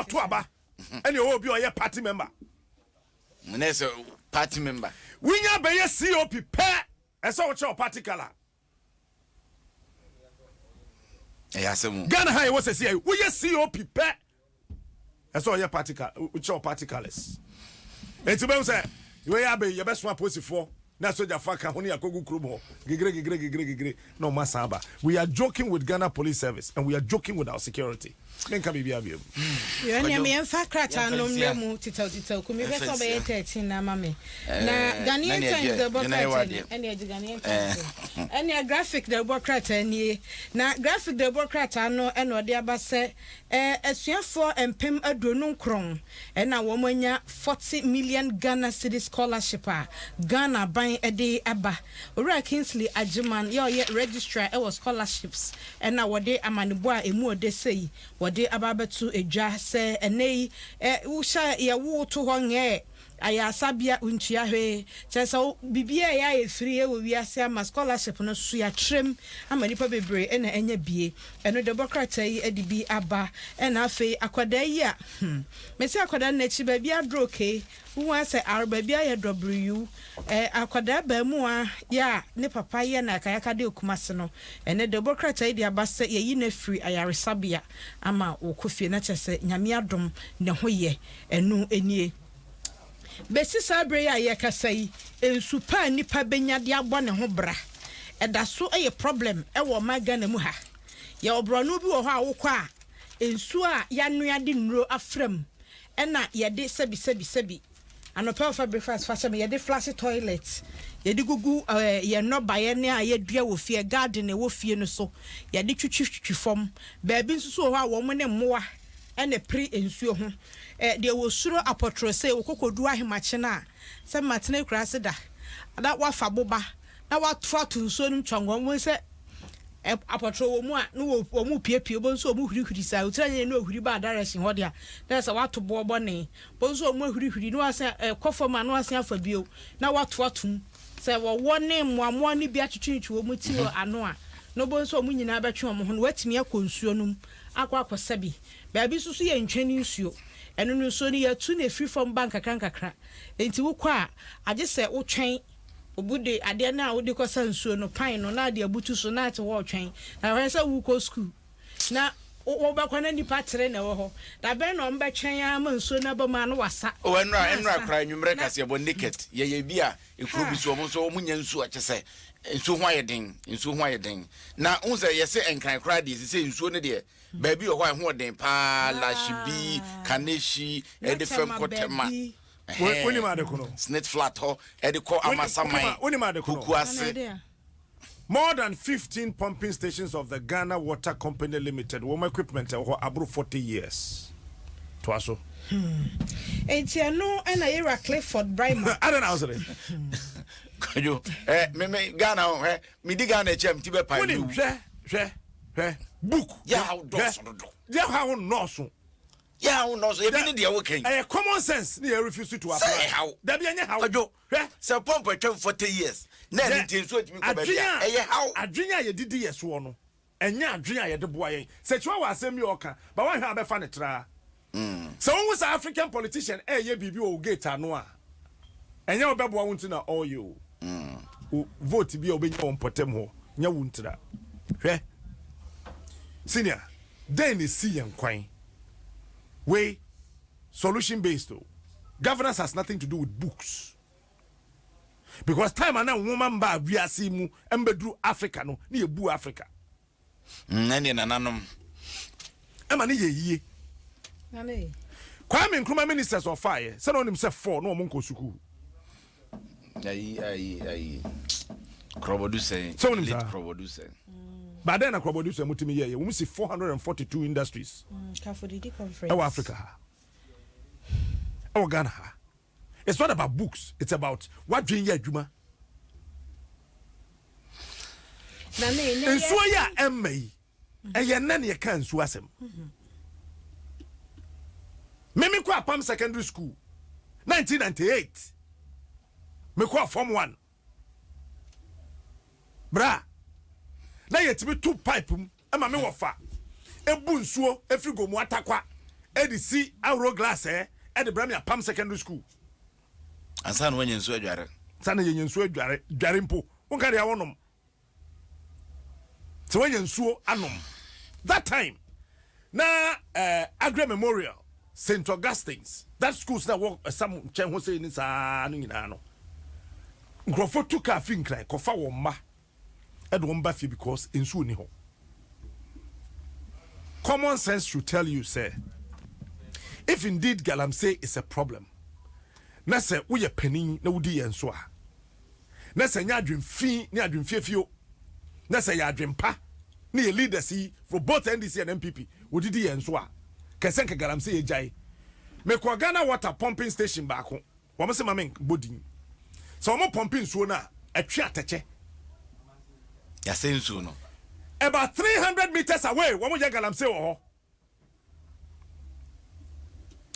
Twaba, and you will be a party member. There's a party member. We are by a COP pair, and so what's your party color? Ghana High was a CA. We are COP pair, and so your party color, which your party colors. And to be said, you are your best one pussy for. That's what your fucker honey a kogu krubo. Gigre. No masaba. We are joking with Ghana Police Service and we are joking with our security. Men can be You and me and Fakrata no mu titau kumi be so be 13 na mame. Na Ghanaian Times the book any Ghanaian Times. Any graphic the book ni na graphic the book no e no de aba se asuafo empem adonu kron e na wo manya 40 million Ghana cedi scholarship Ghana ban e de aba. Ora Kingsley Ajiman ye registrar e was scholarships e na wo de amanebo a emu ode sei de ababetu edwa se enei wo sha ye wo to ho nge aya sabia untua hwe chesa bibia ya efiri e wo wiase ama scholarship no so ya trem ama nipa bebre e na enya bie eno democrat yi edibi aba e na afi akwada yi a mesi akwada na chi ba bia droke wo ase arba bia ye w akwada ba mu a ya ne papa ye na kayaka de okumase no ene democrat yi de aba se ye yi na free ayare sabia ama wo kofie na chese nyame adom ne hoye enu enie besi sabre ya yakasai ensu pa nipa benya de abɔ ne ho bra ɛda so ɛyɛ problem ɛwɔ magana mu ha ya obronu bi wɔ hɔ a wokɔ a ensu a yanoa de nnuro afram ɛna yɛde sebi anopa for breakfast fashion yɛde flash toilet yɛde gugu yɛ no bae ne a yɛdua wɔ fie garden wɔ fie no so yɛde twitwi fam baabi nso so wɔ hɔ a wɔn ne mmoa ɛna pri ensuo ho de wo suro apotro say wo kokodu ahemache na se matene kura se da wa fa boba na wa troto nsuo no ntwango mo se apotro wo mu a no wo mu piepie bo nso wo mu hurihuri sa wo tranye no huri ba direction ho dia na se wa to bo bone bo nso wo mu hurihuri no wa se kofoma no wa se afa bio na wa troto se wo wone moamo ne bi atwetwetwe wo mu ti ano a no bo nso wo mu nyina betwe wo ho no watimi akonsuo no akwa akosabi baabi susu ye ntwani nsuo eno no so ni ya tu na free from bank kakra enti wo kwa age se wo twen obude ade na wo de kosa nsuo no pan no na ade abutu so na ate wo twen na we se wo ko school na wo ba kwa na nipa tere na wo ho da be no mba twen ama nsuo na ba ma no wasa o enra kra nwumre kase bo naked ye bi a ekuru bi so mo so mo nya nsuo ache se nsuo ho ayeden na unse ye se enkran kra de se nsuo ne de baby o hwan ho den pa la shibi kaneshi edefem kotema woni ma de kono snit flat ho ediko amasamai woni ma de kono kukuase. More than 15 pumping stations of the Ghana Water Company Limited were equipment or abro 40 years. Dwaso. Etiano and I Clifford Brimer. I don't know say. Kojo me Ghana me di Ghana chem ti be pa. Woni hwe book. Yeah, how does do. Yeah, how no so. Yeah, how no so. E bi ne de working. Common sense. They refuse to apply. Say how. That be any how. Kojo. Say pump 40 years. na intenso atimi ko ba bia eye how adwenya ye didi ye so no enya adwenya ye de boa yen se chiwa wa asem bi oka ba wan hwa abefa ne tra so won was African politician ye bibi o gate ano a enya obeboa won tina all you vote bi obenya won potem ho nya wuntra hwe senior then is see yen kwan we solution based though. Governance has nothing to do with books. Because time and now woman ba we are see mu embedru Africa no ni ebu Africa. Nani nananom. Ema ni ye. Nani. Kwame Nkrumah ministers of fire. Say no himself 4 no monko suku. Ayi. Krobodu say. So Krobodu say. But then a Krobodu say mutimi ye. We see 442 industries. Kafodidi conference. Our Africa. Our Ghana. It's not about books. It's about what doing ya juma. Nsuo ya emmei. Eye nan ye kan nsuo asem. Memi kwa Pam Secondary School 1998. Me kwa Form 1. Bra. Na ye tibi two pipe ama me wofa. Ebu nsuo efrigo mu atakwa. Edisi awro glass the Bramia Pam Secondary School. And son when you so jare. Son yen so jare mpo. Won carry awonom. So when you so anom. That time na Agri Memorial St. Augustine's. That school's na work some chen ho say ni sa no nyina no. Nkrofo to ka fi nkran kofa wo mma. Ed wo mba fi because ensu ni ho. Common sense should tell you say if indeed galamsey is a problem, na se wo ye panin na wudi yen so a. Na se nya adwemfi ni adwemfiefio. Na se ya adwempa ni ye leaders yi for both NDC and MPP wodi yen so a. Kesen ke galamsey ye jai. Me ko Ghana water pumping station baako. Wo mo se mamen bodin. So mo pumping so na atwe atache. Ya sensu no. About 300 meters away, wo mo ye galamsey wo ho.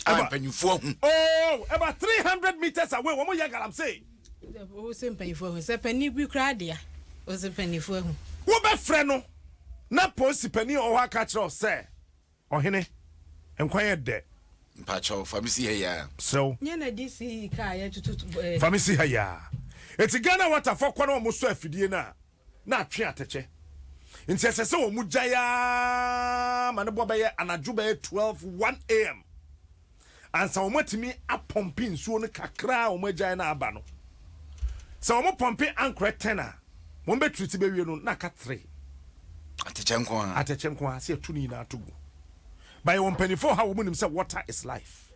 Oh, about 300 meters away. What more you am say? O se mpanifo, se pani bi kra dia. O se panifo hu. Wo be frɛ no. Na posi pani o wa ka kyerɛ sɛ. Ohene. Enkwan ye de. Mpacho famisi heya. So. Nye na DC ka ya tutu famisi heya. Eti Ghana water for kwa na mo so afidie na. Na atwe ateche. Nti ese se wo mu jaya ma ne bo be ye anadwo be 1 AM. And so much me a pumping so no kakra o magya na aba no. So mo pumping anchor tenor. Mo be treat be wie no na ka 3. Atechenko a se atuni na atogu. By one penny for how woman say water is life.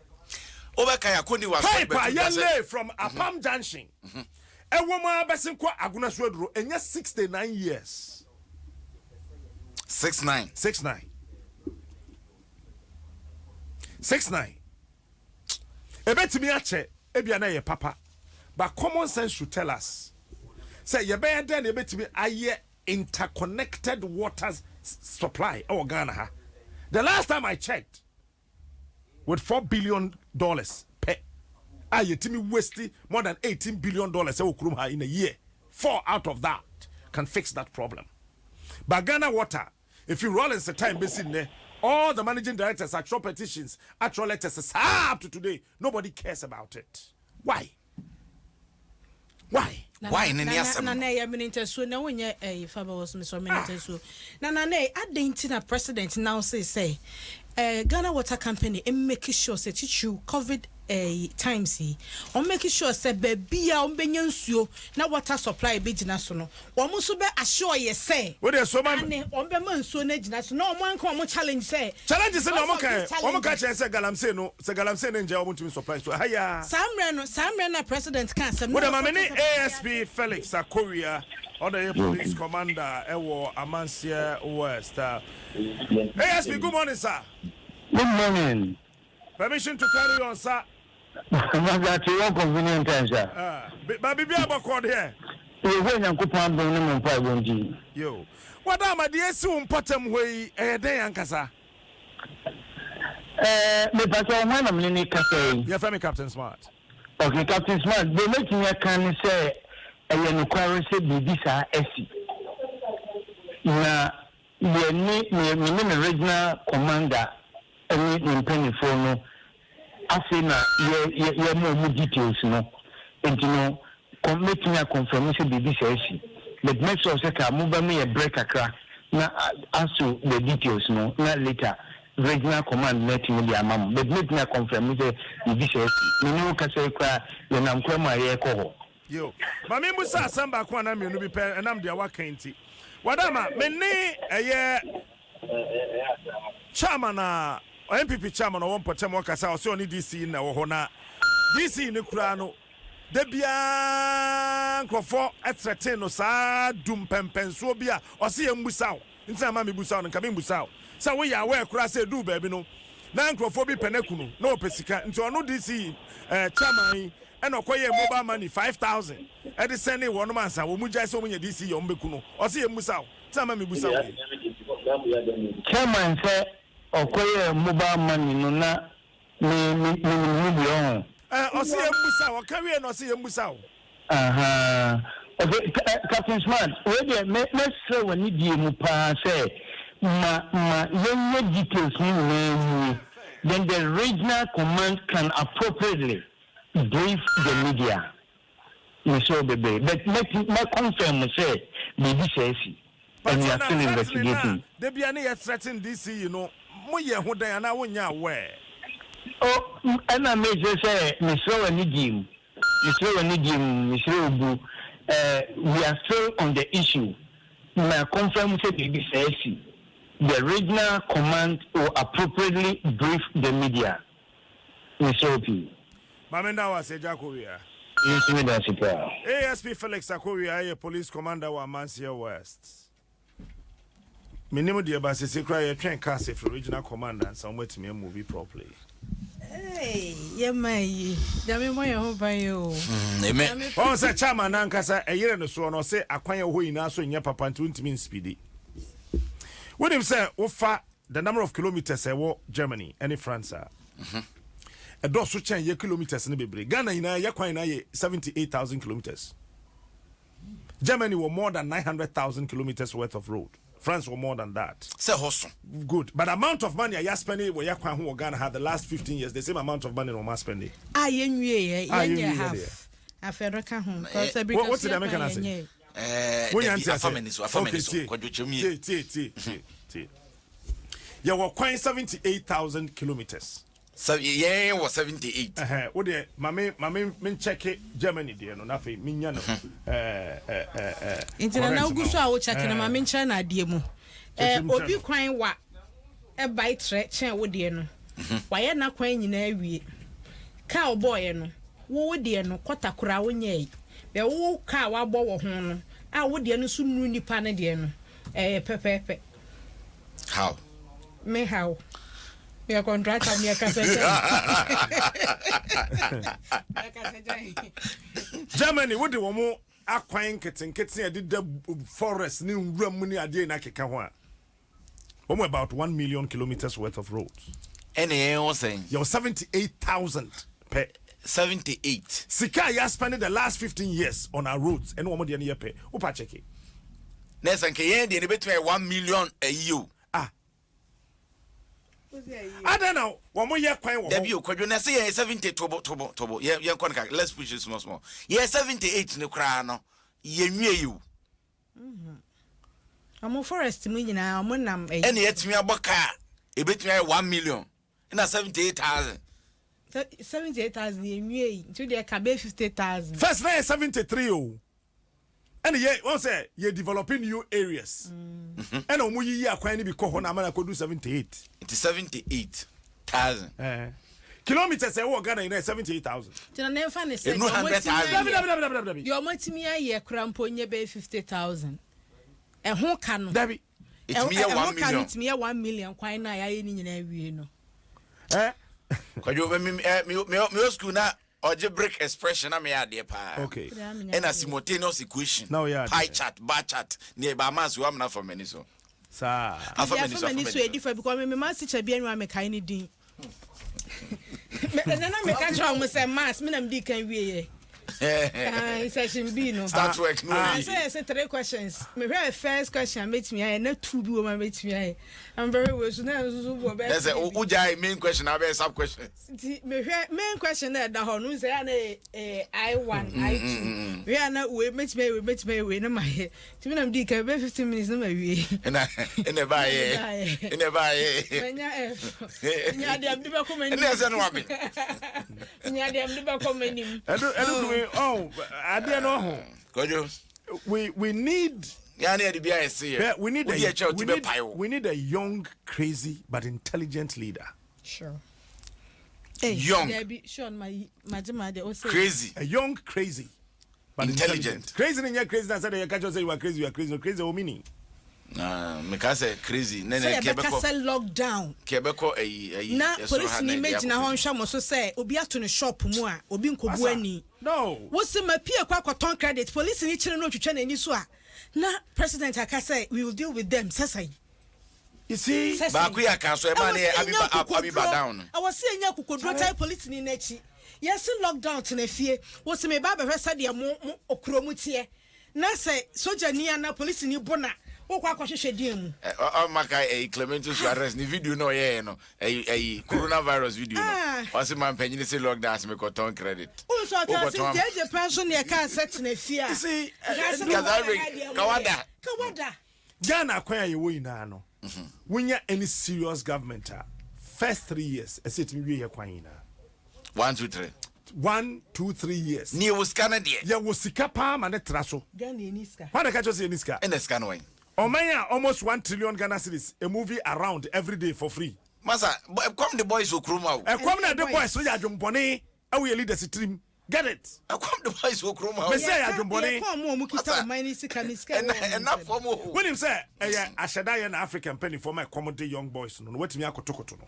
Obeka yakoni was pipe from Apam Junction. A woman besin kwa Aguna so aduro enya 69 years. 69. 69. Ebetimi ache ebia na ye papa. But common sense should tell us. Say ye be den ebetimi aye interconnected water supply our Ghana ha. The last time I checked with $4 billion per aye timi waste more than $18 billion in a year. 4 out of that can fix that problem. But Ghana Water, if you roll in the time basin there, all the managing directors, actual petitions, actual letters, up to today, nobody cares about it. Why? Why? Why? Na ya minute so na wonye fabulous Mr. Minute so. Na adinti president now say Ghana Water Company make sure say teach COVID times he on making sure say baby on benya nsuo na water supply be gina so no omo so be assure ye say we dey so man on be man nsuo na gina so no omo anka omo challenge say na omo ka chen say galamsey no nje omo timi supply so haya samre na president kan say we dey mameni ASP Felix Akoria other police commander ewo Amansia West ASP good morning sir. Good morning. Permission to carry on, sir. That's your convenient answer. Baby, be about called here. You went and could find the yo. What am I dear soon? Potom way a day, Ankasa. But I'm one of many cafe. Your family, Captain Smart. Okay, Captain Smart, they make me a can say ɛyɛ nokware sɛ biribi saa asi na yɛne regional commander ɛne ne mpanimfoɔ no afei na yɛma ɔmu details no nti no mɛtumi akɔmfirm sɛ biribi saa asi but make sure sɛ ka mobɛma yɛ brɛ kakra na aso the details no na later regional command meeting the amam but me na confirm say biribi saa asi me no kasa kra yɛnam kra ma yɛkɔ hɔ yo ma me musa asamba ko na me no bi pɛ enam dia waka nti wadama me ne ɛyɛ chairman na MPP chairman won potem wakasa o se oni DC na wo ho na DC ne kura no da bia nkrofo etreten no saa dum pempenso bia o se yembusaw nti ama me busaw no nka me busaw sa wo ya we kura se du baabi no na nkrofo bi penaku no na opesika nti ono DC chairman and okoye mobile money 5,000 e de send e wono mansa wo mugya se wo nya DC yo mbeku no o se yemusaw sama me busaw chairman say okoye mobile money no na me bion o se yemusaw o kawe no se yemusaw okay Captain Smart we dey me say we need die mu pa say ma yenye details ni then the regional command can appropriately brief the media. So baby, but let confirm say baby says and we are still investigating. They be any threatening DC, you know. Moye ho dan na wonya aware. Oh, and I may say Mr. Nidim, Mr. Obu, we are still on the issue. My confirm say baby says the regional command will appropriately brief the media. Mr. Obu. Mamenda was a Jacoria. ASP Felix Akoria, a police commander wa Mansia West. Minimum dear Bassy cry a train castle for regional commander and somewhere to me a movie properly. Hey, yeah, my damn my home by you. Oh, say Chairman Nankasa, a year and so on, or say acquire who in also in your papa and 20 means speedy. What him say, offer the number of kilometers I walk Germany, any France. A dosu chen ye kilometers in the Bebre. Ghana ina ya kwa ina ye 78,000 kilometers. Germany were more than 900,000 kilometers worth of road. France were more than that. Say hustle. Good. But the amount of money I spending where yakwa who Ghana had the last 15 years, the same amount of money no spending. Half. I feel like what's the American say? You were quite 78,000 kilometers. So yeah, was 78. What the my check it Germany there no nothing minya no Intina na uguso a wo check na ma mencha na ade mu obi kwan wa e bai tre chen wo de no wa ye na kwan nyina awie ka oboy no wo de no kotakura wo nya yi be wo ka wa bo wo ho no a wo de no so nu nipa ne de no pepepe how me how we are contractor me Germany what the woman akwan keten e did forest ni nwura mu ni ade na keka ho a almost about 1 million kilometers worth of roads any was saying you're 78,000 per 78 sika ya spending the last 15 years on our roads and woman dey pay upa check it nesan ke yen dey between 1 million a year. I don't know. One more year, Debut, could you say 70 tobo? Yeah, let's push it small. Yeah, 78 in the crown. Ye knew you. I'm a forest million. I'm and yet me a boca. A bit 1 million. And 78,000. 78,000 ye to the cabe 50,000. First night 73. And yet, one say you're developing new areas. And on we are quite be called on could do 78. It is 78,000 kilometers. I walk Ghana in 78,000. To never find a no 100,000. Your multi a year cramp on your bay 50,000. A whole can Debbie. It's me 1 million. It's me 1 million. Quite I in every no. Could you me school now? Or just break expression I may add there pa. Okay. And a simultaneous equation. Now yeah. Pie chart, bar chart, nearby mass who am not for many so. Sir. I different because my master teacher be any kind din. And then I make a job with a mass, minimum dick and we Session B no. Start work no. I say 3 questions. Me very first question meet me na 2 bi o meet me. I'm very well so na so bo be. That's a main question abi sub questions. Me main question na da ho no say na I1 I2. We na we meet me na my. Ti me na di ka be 15 minutes na ma wie. In a buy. Menya nya dem di be ko mani. Na say no abi. Nya dem di be ko mani. I don't know. We need. We need a young, crazy but intelligent leader. Sure. Young. Crazy. A young, crazy but intelligent. Crazy in your crazy. I said you can't just say you are crazy. You are crazy. Crazy or meaning. Because crazy. Say lockdown. Na police ni image na ho nhwa mo so say obi ato ne shop mu a obi nkobu ani. No. Wo se mapie kwa kwaton credit police ni kire no twetwe na ni so a na president aka say we will deal with them sesai. You see, Baku ya kan so e ma na abiba down. I was say nya kokodro tai police ni na chi. Yes lockdown to na fie. Wo se me ba be hwesa de mo okromu tie. Na say soja ni na police ni bona. Okwa kwahwehwe dem. Maka Clementus arrest ni video no ye no. Coronavirus video no. O se man panyin say lockdown me ko ton credit. So ta say jeje pension ya ka set na fie a. See, Kawada. Ghana kwaya ye wo ina no. Wunya any serious government first 3 years I say to me we kwan ina. 1 2 3. 1 2 3 years. Ni wo scan de. Ya wo sika pa ma ne traso. Ghana eniska. Why the catch us eniska? And the scan way. Omanya almost 1 trillion Ghana cedis a movie around every day for free. Masa, come the boys who kruma. Come na the boys so ya dwombone e we leader stream. Get it? Come the boys who kruma. Me say ya dwombone. Come mo kita mine sika miska. And not for mo. When him say ashada ya na African penny for my commodity young boys no wetimi akotokoto no.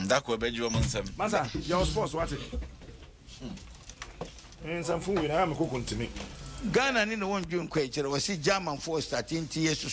That ko beju Adom Nsem. Masa, your sports what it? Some food we na am ko kontini. Ghana ni no won dwen kwa kire wasi German for starting years